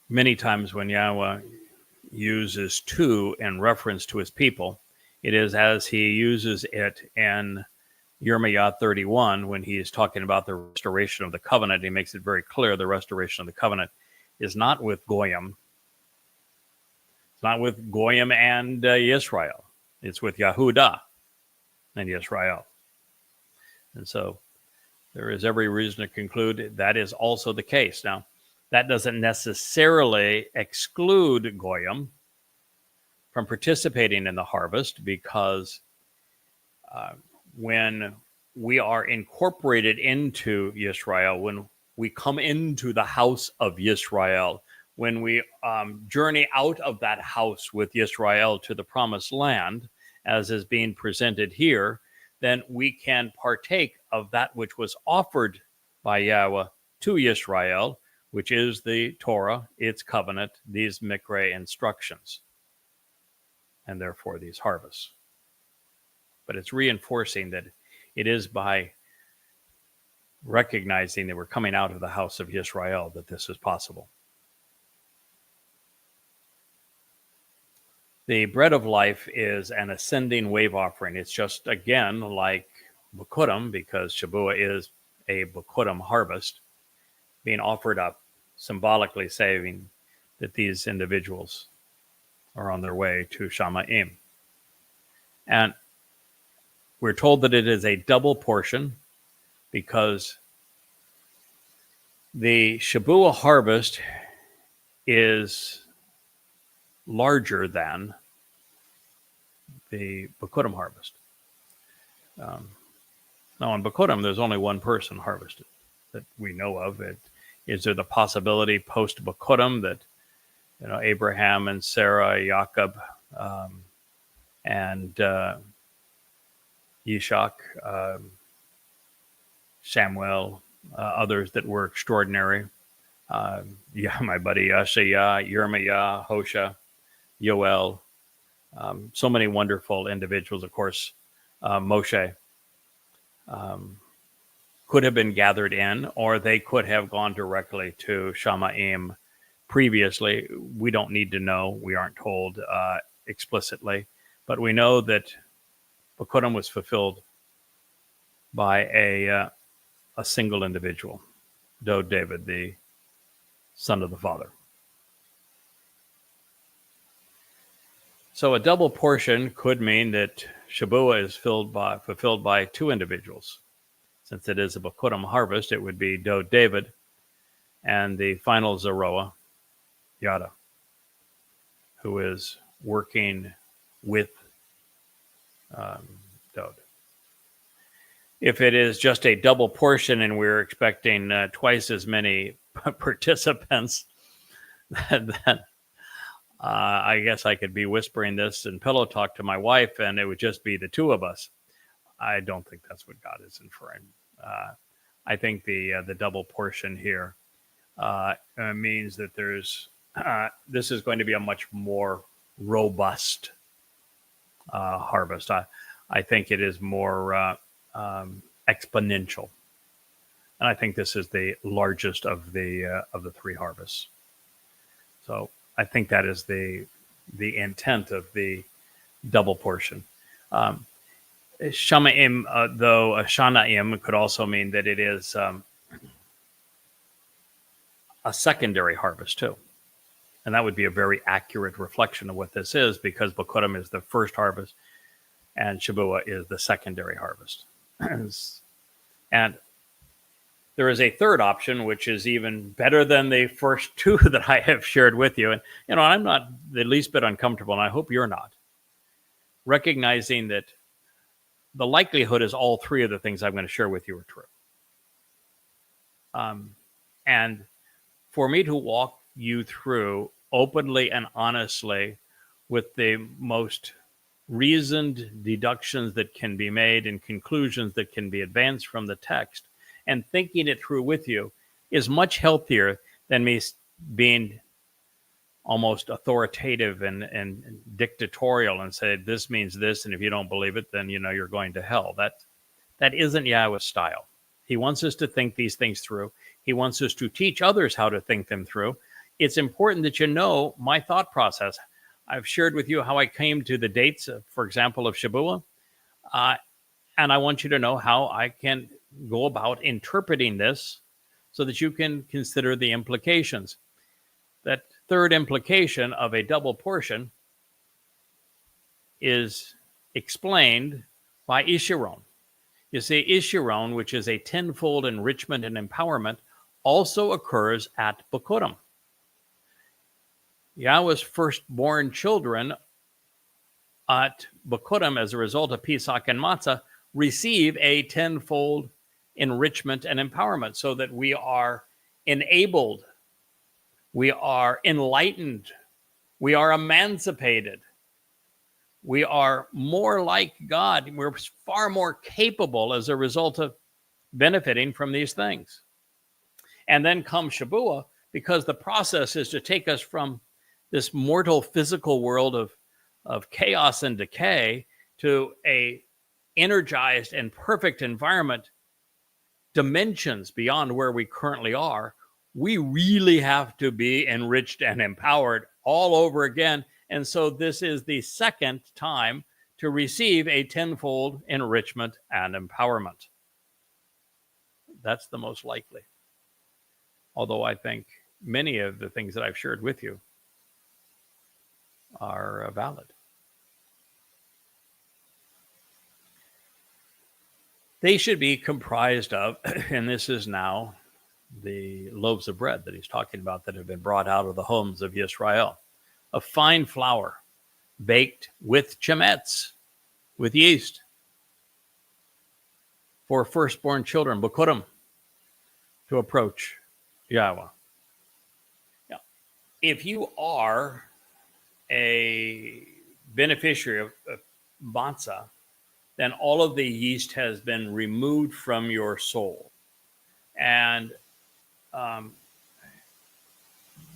many times when Yahweh uses 2 in reference to his people, it is as he uses it in Yirmiyahu 31 when he is talking about the restoration of the covenant. He makes it very clear the restoration of the covenant is not with Goyim. It's not with Goyim and Israel. It's with Yehudah and Israel. And so there is every reason to conclude that is also the case. Now, that doesn't necessarily exclude Goyim from participating in the harvest, because when we are incorporated into Yisrael, when we come into the house of Yisrael, when we journey out of that house with Yisrael to the promised land, as is being presented here, then we can partake of that which was offered by Yahweh to Yisrael, which is the Torah, its covenant, these Mikra instructions, and therefore these harvests. But it's reinforcing that it is by recognizing that we're coming out of the house of Yisrael that this is possible. The bread of life is an ascending wave offering. It's just, again, like Bikurim, because Shabuah is a Bikurim harvest, being offered up, symbolically saying that these individuals are on their way to Shamayim. And we're told that it is a double portion because the Shabuah harvest is larger than the Bikurim harvest. Now, in Bikurim, there's only one person harvested that we know of. Is there the possibility post-Bikurim that Abraham and Sarah, Jacob, and Yishak, Samuel, others that were extraordinary, my buddy Yeshaya, Yirmiyah, Hosea, Yoel, so many wonderful individuals. Of course, Moshe could have been gathered in, or they could have gone directly to Shamayim previously. We don't need to know. We aren't told explicitly, but we know that Bikurim was fulfilled by a single individual, David, the son of the Father. So a double portion could mean that Shabuah is fulfilled by two individuals. Since it is a Bikurim harvest, it would be David and the final Zeroah, Yada, who is working with Dod. If it is just a double portion and we're expecting twice as many participants, then I guess I could be whispering this in pillow talk to my wife, and it would just be the two of us. I don't think that's what God is inferring. I think the double portion here means that this is going to be a much more robust harvest. I think it is more exponential, and I think this is the largest of the three harvests. So I think that is the intent of the double portion. Shamayim, though Shanaim could also mean that it is a secondary harvest too. And that would be a very accurate reflection of what this is, because Bikurim is the first harvest and Shabuah is the secondary harvest. And there is a third option, which is even better than the first two that I have shared with you. And, I'm not the least bit uncomfortable, and I hope you're not, recognizing that the likelihood is all three of the things I'm going to share with you are true. And for me to walk you through openly and honestly with the most reasoned deductions that can be made and conclusions that can be advanced from the text and thinking it through with you is much healthier than me being almost authoritative and dictatorial and say, this means this, and if you don't believe it, then you're going to hell. That isn't Yahweh's style. He wants us to think these things through. He wants us to teach others how to think them through. It's important that you know my thought process. I've shared with you how I came to the dates, for example, of Shabuah, and I want you to know how I can go about interpreting this so that you can consider the implications. That third implication of a double portion is explained by Ishiron. You see, Ishiron, which is a tenfold enrichment and empowerment, also occurs at Bikurim. Yahweh's firstborn children at Bikurim, as a result of Pesach and Matzah, receive a tenfold enrichment and empowerment, so that we are enabled, we are enlightened, we are emancipated, we are more like God. We're far more capable as a result of benefiting from these things. And then comes Shabuah, because the process is to take us from this mortal physical world of chaos and decay to a energized and perfect environment, dimensions beyond where we currently are. We really have to be enriched and empowered all over again. And so this is the second time to receive a tenfold enrichment and empowerment. That's the most likely. Although I think many of the things that I've shared with you are valid. They should be comprised of, and this is now the loaves of bread that he's talking about that have been brought out of the homes of Yisrael, of fine flour, baked with chametz, with yeast, for firstborn children, Bakurim, to approach Yahweh. Now, if you are a beneficiary of matzah, then all of the yeast has been removed from your soul. And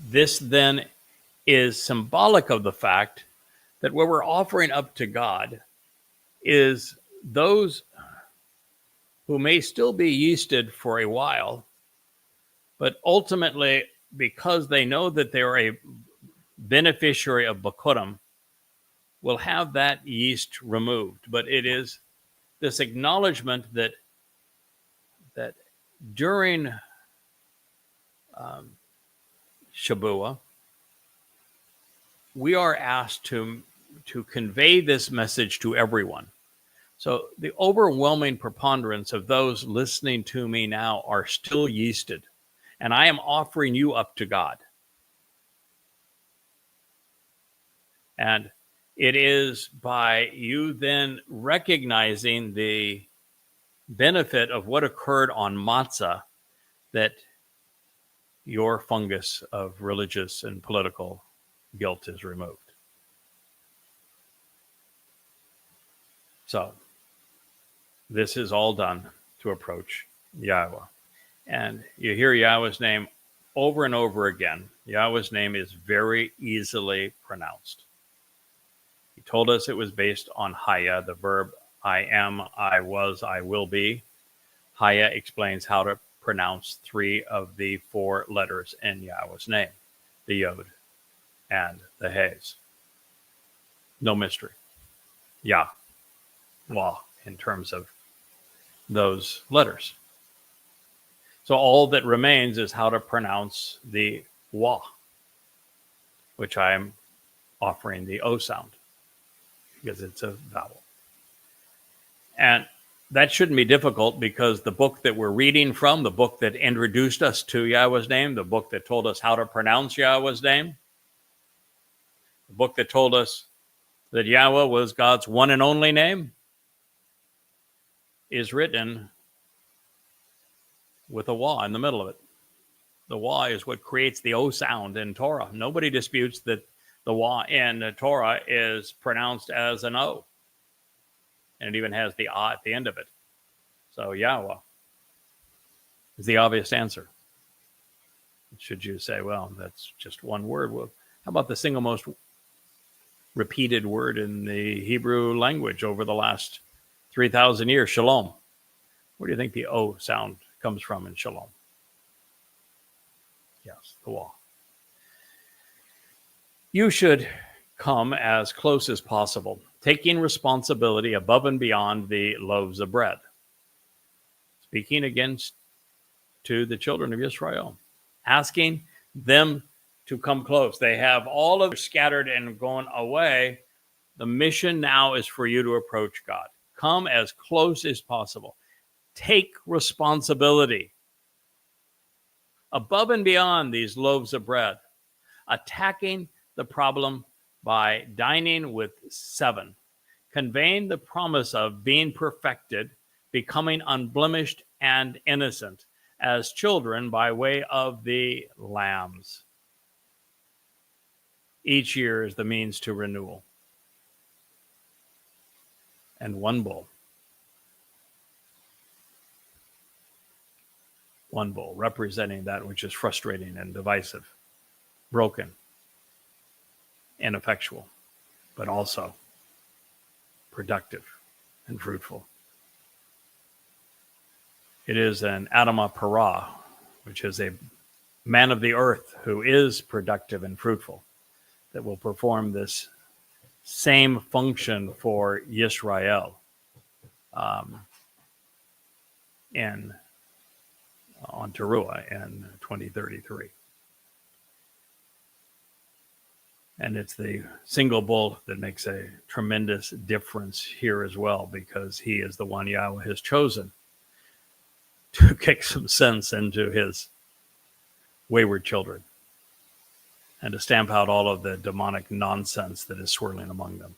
this then is symbolic of the fact that what we're offering up to God is those who may still be yeasted for a while, but ultimately, because they know that they're a beneficiary of Bakurim, will have that yeast removed. But it is this acknowledgement that during Shabuah, we are asked to convey this message to everyone. So the overwhelming preponderance of those listening to me now are still yeasted, and I am offering you up to God. And it is by you then recognizing the benefit of what occurred on matzah that your fungus of religious and political guilt is removed. So this is all done to approach Yahweh. And you hear Yahweh's name over and over again. Yahweh's name is very easily pronounced. He told us it was based on Haya, the verb I am, I was, I will be. Haya explains how to pronounce 3 of the 4 letters in Yahweh's name, the Yod and the Hes. No mystery. Yah-Wah in terms of those letters. So all that remains is how to pronounce the Wah, which I am offering the O sound because it's a vowel. And that shouldn't be difficult because the book that we're reading from, the book that introduced us to Yahweh's name, the book that told us how to pronounce Yahweh's name, the book that told us that Yahweh was God's one and only name, is written with a Wah in the middle of it. The Wah is what creates the O sound in Torah. Nobody disputes that the Wah in Torah is pronounced as an O. And it even has the Ah at the end of it. So Yahweh is the obvious answer. Should you say, well, that's just one word. Well, how about the single most repeated word in the Hebrew language over the last 3,000 years, shalom? Where do you think the O sound comes from in shalom? Yes, the Wah. You should come as close as possible, taking responsibility above and beyond the loaves of bread. Speaking against to the children of Israel, asking them to come close. They have all of scattered and gone away. The mission now is for you to approach God. Come as close as possible. Take responsibility above and beyond these loaves of bread, attacking the problem by dining with 7, conveying the promise of being perfected, becoming unblemished and innocent as children by way of the lambs. Each year is the means to renewal. And one bull. One bull, representing that which is frustrating and divisive, broken, ineffectual, but also productive and fruitful. It is an Adamah Parah, which is a man of the earth who is productive and fruitful. that will perform this same function for Yisrael on Towrah in 2033. And it's the single bull that makes a tremendous difference here as well, because he is the one Yahweh has chosen to kick some sense into his wayward children and to stamp out all of the demonic nonsense that is swirling among them.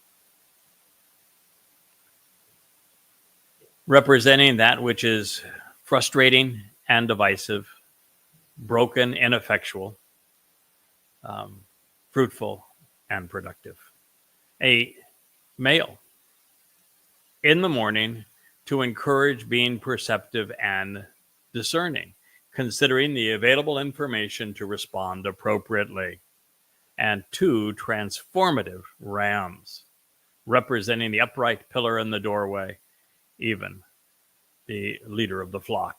Representing that which is frustrating and divisive, broken, ineffectual, fruitful, and productive. A male in the morning to encourage being perceptive and discerning, considering the available information to respond appropriately. And two transformative rams, representing the upright pillar in the doorway, even the leader of the flock.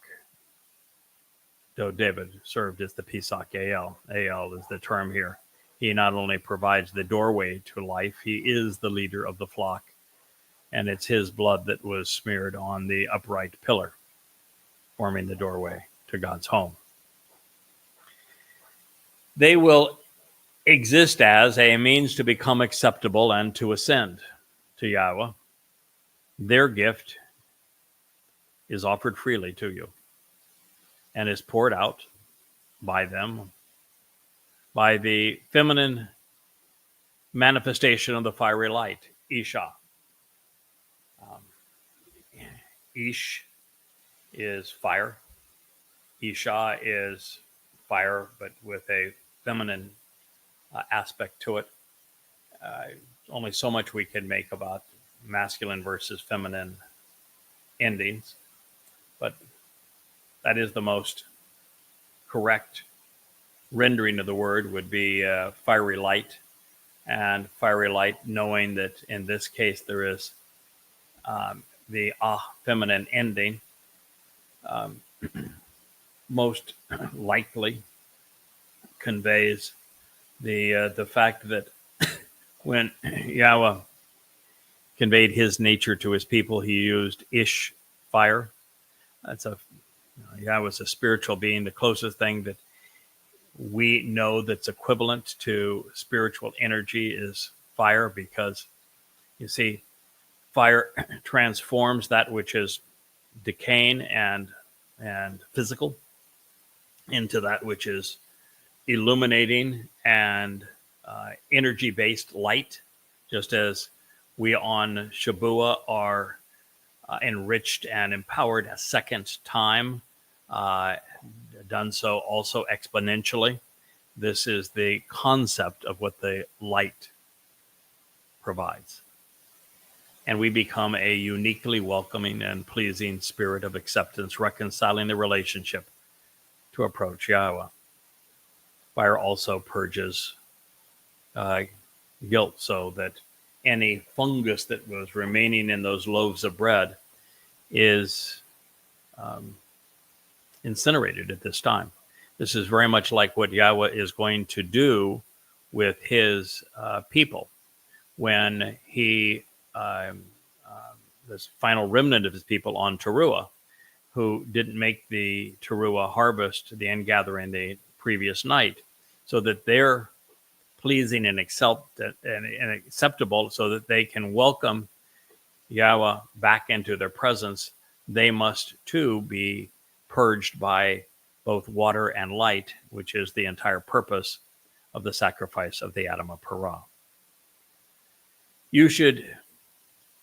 Though David served as the Pesach El. El is the term here. He not only provides the doorway to life, he is the leader of the flock. And it's his blood that was smeared on the upright pillar, forming the doorway to God's home. They will exist as a means to become acceptable and to ascend to Yahweh. Their gift is offered freely to you and is poured out by them by the feminine manifestation of the fiery light, Isha. Ish is fire. Isha is fire, but with a feminine aspect to it. Only so much we can make about masculine versus feminine endings, but that is the most correct rendering of the word would be fiery light, and fiery light, knowing that in this case there is the feminine ending, most likely conveys the fact that when Yahweh conveyed his nature to his people, he used Ish, fire. That's Yahweh's a spiritual being. The closest thing that we know that's equivalent to spiritual energy is fire, because you see, fire transforms that which is decaying and physical into that which is illuminating and energy-based light, just as we on Shabuah are enriched and empowered a second time, done so also exponentially. This is the concept of what the light provides. And we become a uniquely welcoming and pleasing spirit of acceptance, reconciling the relationship to approach Yahweh. Fire also purges guilt, so that any fungus that was remaining in those loaves of bread is incinerated at this time. This is very much like what Yahweh is going to do with his people when he, this final remnant of his people on Towrah, who didn't make the Towrah harvest, the end gathering, the previous night, so that they're pleasing and acceptable, so that they can welcome Yahweh back into their presence. They must too be purged by both water and light, which is the entire purpose of the sacrifice of the Adam of Perah. You should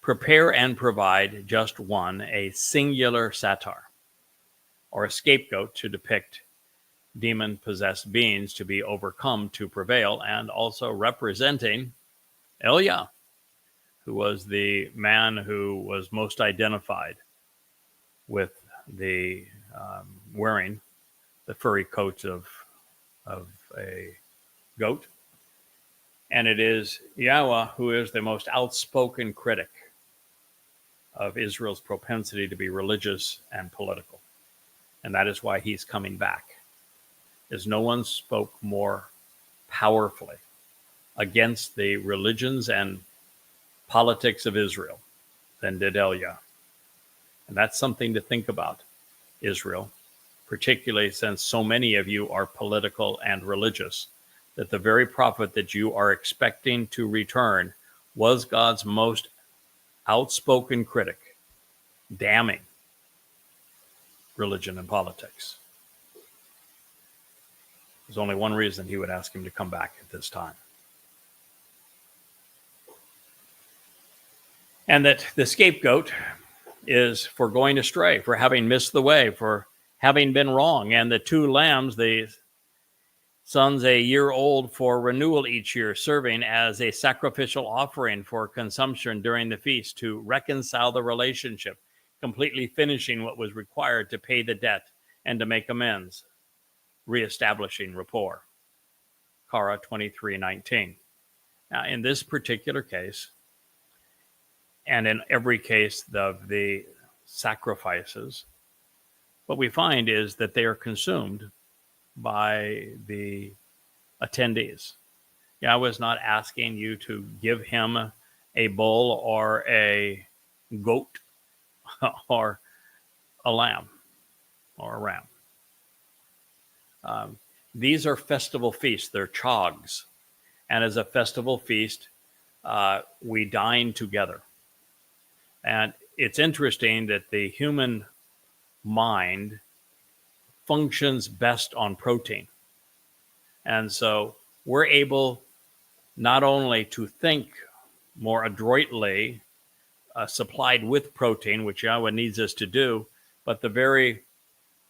prepare and provide just one, a singular satar, or a scapegoat to depict demon-possessed beings to be overcome to prevail, and also representing Elia, who was the man who was most identified with the wearing the furry coat of a goat. And it is Yahweh who is the most outspoken critic of Israel's propensity to be religious and political. And that is why he's coming back, as no one spoke more powerfully against the religions and politics of Israel than did Eliah. And that's something to think about, Israel, particularly since so many of you are political and religious, that the very prophet that you are expecting to return was God's most outspoken critic, damning religion and politics. There's only one reason he would ask him to come back at this time. And that the scapegoat is for going astray, for having missed the way, for having been wrong. And the two lambs, the sons a year old for renewal each year, serving as a sacrificial offering for consumption during the feast to reconcile the relationship, completely finishing what was required to pay the debt and to make amends, reestablishing rapport. Korah 23:19. Now, in this particular case, and in every case of the sacrifices, what we find is that they are consumed by the attendees. Yahweh is not asking you to give him a bull or a goat or a lamb or a ram. These are festival feasts. They're chogs. And as a festival feast, we dine together. And it's interesting that the human mind functions best on protein. And so we're able not only to think more adroitly, supplied with protein, which Yahweh needs us to do, but the very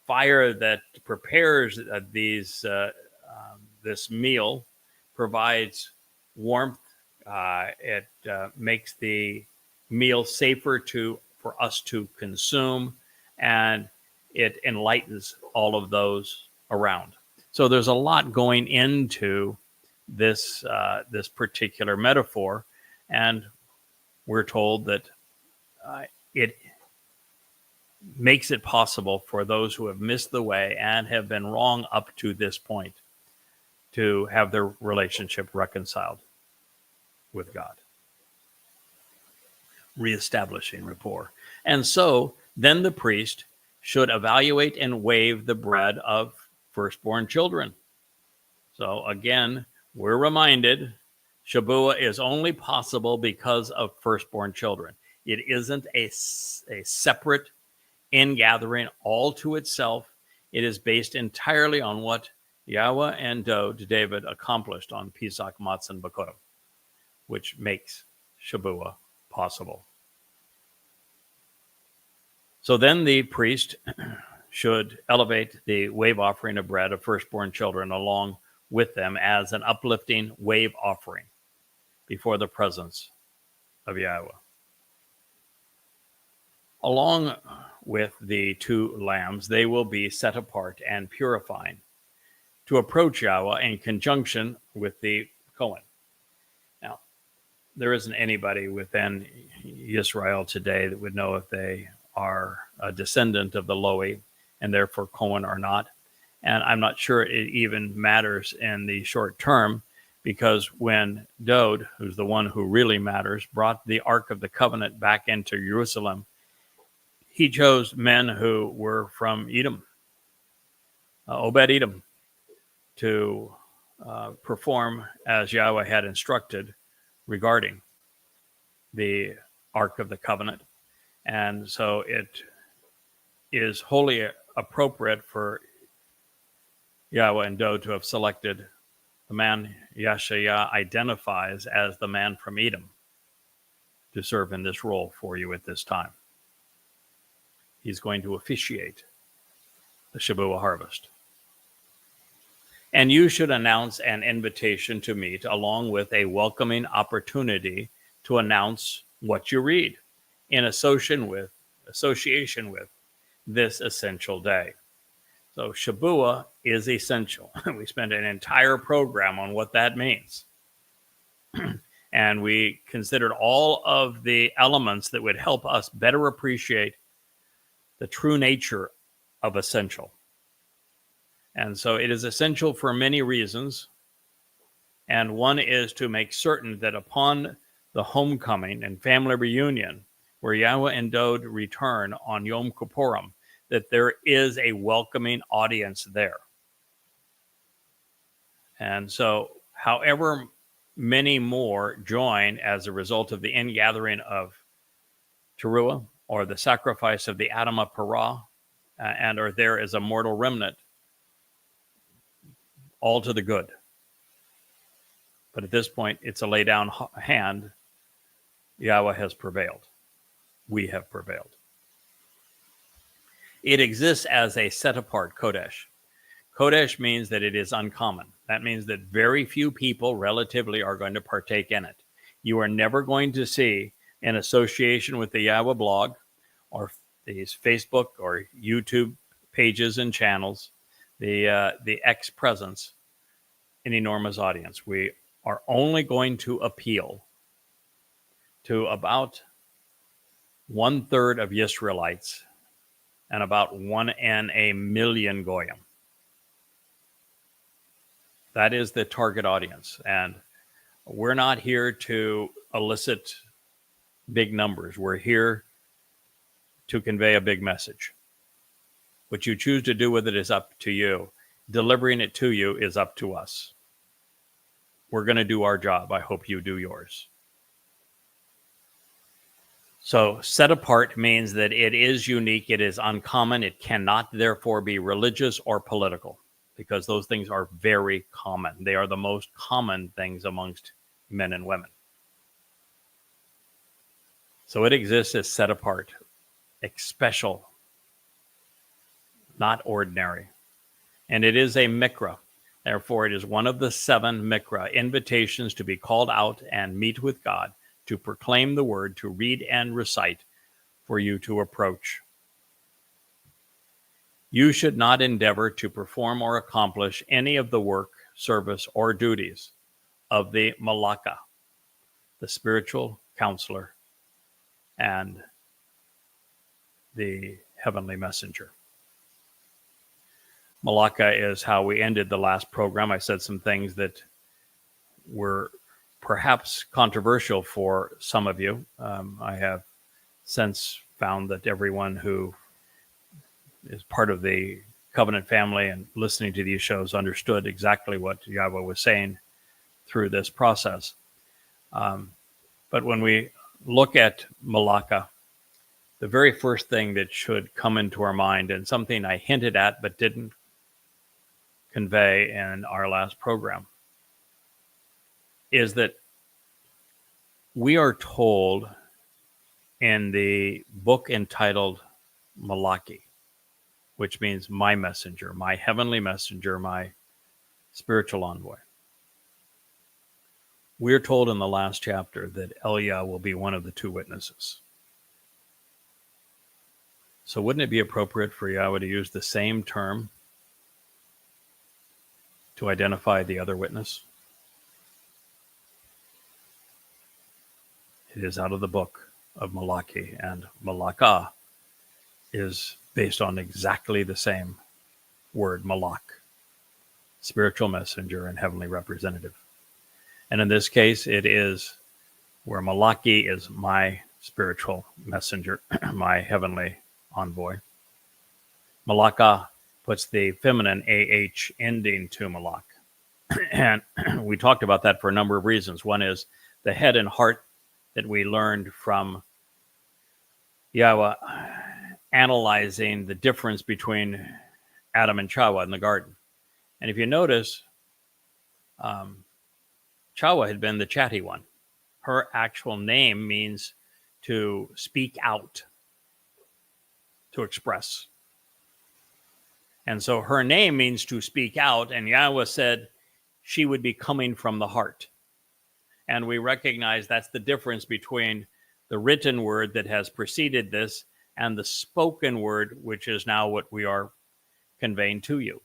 fire that prepares this meal provides warmth. It makes the meal safer for us to consume, and it enlightens all of those around. So there's a lot going into this particular metaphor, and we're told that it makes it possible for those who have missed the way and have been wrong up to this point to have their relationship reconciled with God, reestablishing rapport. And so then the priest should evaluate and waive the bread of firstborn children. So again, we're reminded Shabuah is only possible because of firstborn children. It isn't a separate ingathering all to itself. It is based entirely on what Yahweh and David accomplished on Pesach, Matzah, and Bakorim, which makes Shabuah possible. So then the priest should elevate the wave offering of bread of firstborn children along with them as an uplifting wave offering before the presence of Yahweh. Along with the two lambs, they will be set apart and purifying to approach Yahweh in conjunction with the Cohen. Now, there isn't anybody within Israel today that would know if they are a descendant of the Lowy and therefore Cohen or not. And I'm not sure it even matters in the short term, because when Dod, who's the one who really matters, brought the Ark of the Covenant back into Jerusalem, he chose men who were from Edom, Obed-Edom, to perform as Yahweh had instructed regarding the Ark of the Covenant. And so it is wholly appropriate for Yahweh and Dod to have selected the man Yashayah identifies as the man from Edom to serve in this role for you at this time. He's going to officiate the Shabuah harvest. And you should announce an invitation to meet along with a welcoming opportunity to announce what you read in association with this essential day. So Shabuah is essential. We spent an entire program on what that means. And we considered all of the elements that would help us better appreciate the true nature of essential. And so it is essential for many reasons. And one is to make certain that upon the homecoming and family reunion, where Yahweh endowed return on Yom Kippurim, that there is a welcoming audience there. And so, however many more join as a result of the ingathering of Towrah, or the sacrifice of the Adam of Parah, and are there as a mortal remnant, all to the good. But at this point, it's a lay down hand. Yahweh has prevailed. We have prevailed. It exists as a set-apart Kodesh. Kodesh means that it is uncommon. That means that very few people relatively are going to partake in it. You are never going to see, in association with the Yahweh blog or these Facebook or YouTube pages and channels, the X presence, an enormous audience. We are only going to appeal to about 1/3 of Israelites and about 1 in a million Goyim. That is the target audience. And we're not here to elicit big numbers. We're here to convey a big message. What you choose to do with it is up to you. Delivering it to you is up to us. We're going to do our job. I hope you do yours. So set apart means that it is unique, it is uncommon, it cannot therefore be religious or political, because those things are very common. They are the most common things amongst men and women. So it exists as set apart, special, not ordinary. And it is a mikra. Therefore, it is one of the 7 mikra, invitations to be called out and meet with God, to proclaim the word, to read and recite, for you to approach. You should not endeavor to perform or accomplish any of the work, service, or duties of the Malaka, the spiritual counselor, and the heavenly messenger. Malaka is how we ended the last program. I said some things that were perhaps controversial for some of you. I have since found that everyone who is part of the covenant family and listening to these shows understood exactly what Yahweh was saying through this process. But when we look at Malaka, the very first thing that should come into our mind, and something I hinted at but didn't convey in our last program, is that we are told in the book entitled Malachi, which means my messenger, my heavenly messenger, my spiritual envoy. We're told in the last chapter that Eliah will be one of the 2 witnesses. So wouldn't it be appropriate for Yahweh to use the same term to identify the other witness? It is out of the book of Malachi, and Malakah is based on exactly the same word, malak, spiritual messenger and heavenly representative. And in this case, it is where Malachi is my spiritual messenger, my heavenly envoy. Malakah puts the feminine AH ending to malak. And we talked about that for a number of reasons. One is the head and heart that we learned from Yahweh analyzing the difference between Adam and Chawah in the garden. And if you notice, Chawah had been the chatty one. Her actual name means to speak out, to express. And so her name means to speak out, and Yahweh said she would be coming from the heart. And we recognize that's the difference between the written word that has preceded this and the spoken word, which is now what we are conveying to you.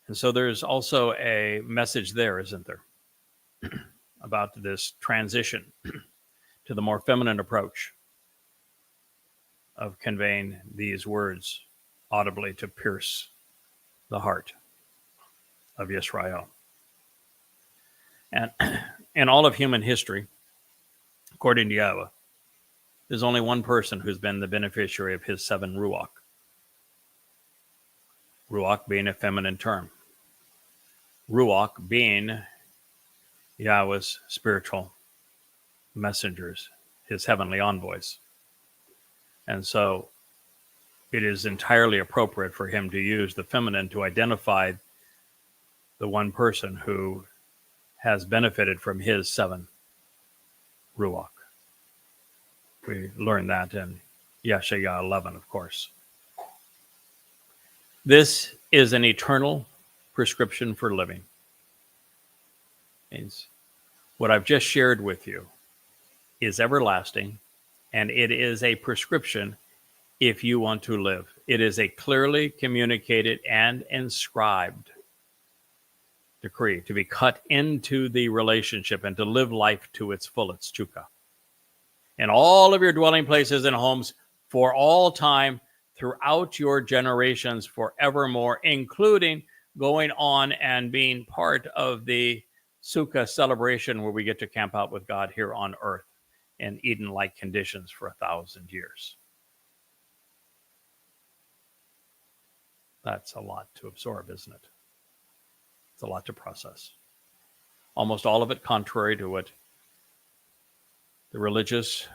And so there's also a message there, isn't there, about this transition to the more feminine approach of conveying these words audibly to pierce the heart of Israel. And in all of human history, according to Yahowah, there's only one person who's been the beneficiary of his 7 ruach. Ruach being a feminine term. Ruach being Yahweh's spiritual messengers, his heavenly envoys. And so it is entirely appropriate for him to use the feminine to identify the one person who has benefited from his 7 ruach. We learn that in Yeshayah 11, of course. This is an eternal prescription for living. Means what I've just shared with you is everlasting, and it is a prescription if you want to live. It is a clearly communicated and inscribed decree to be cut into the relationship and to live life to its fullest, chukah. In all of your dwelling places and homes for all time, throughout your generations forevermore, including going on and being part of the Sukkah celebration where we get to camp out with God here on earth in Eden-like conditions for 1,000 years. That's a lot to absorb, isn't it? It's a lot to process. Almost all of it contrary to what the religious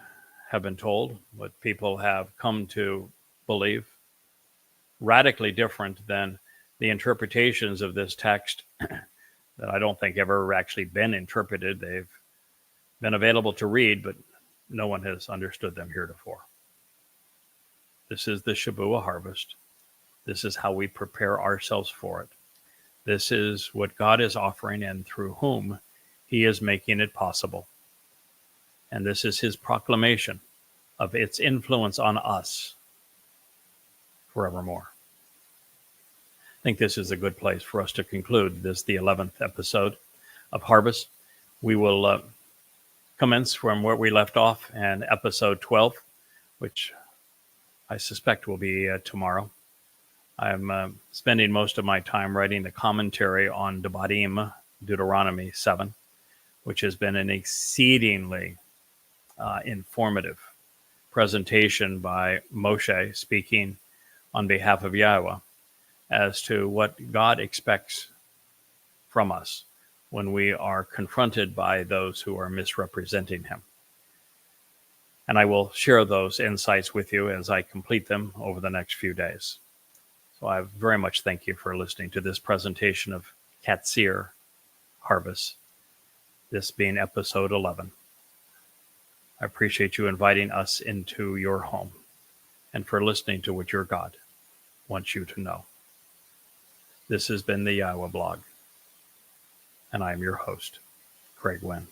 have been told, what people have come to believe. Radically different than the interpretations of this text that I don't think ever actually been interpreted. They've been available to read, but no one has understood them heretofore. This is the Shavuot harvest. This is how we prepare ourselves for it. This is what God is offering and through whom he is making it possible. And this is his proclamation of its influence on us forevermore. I think this is a good place for us to conclude this, the 11th episode of Harvest. We will commence from where we left off in episode 12, which I suspect will be tomorrow. I'm spending most of my time writing the commentary on Devarim, Deuteronomy 7, which has been an exceedingly informative presentation by Moshe speaking on behalf of Yahowah as to what God expects from us when we are confronted by those who are misrepresenting him. And I will share those insights with you as I complete them over the next few days. So I very much thank you for listening to this presentation of Qatsyr-Harvest, this being episode 11. I appreciate you inviting us into your home and for listening to what your God wants you to know. This has been the Yahowah blog, and I am your host, Craig Winn.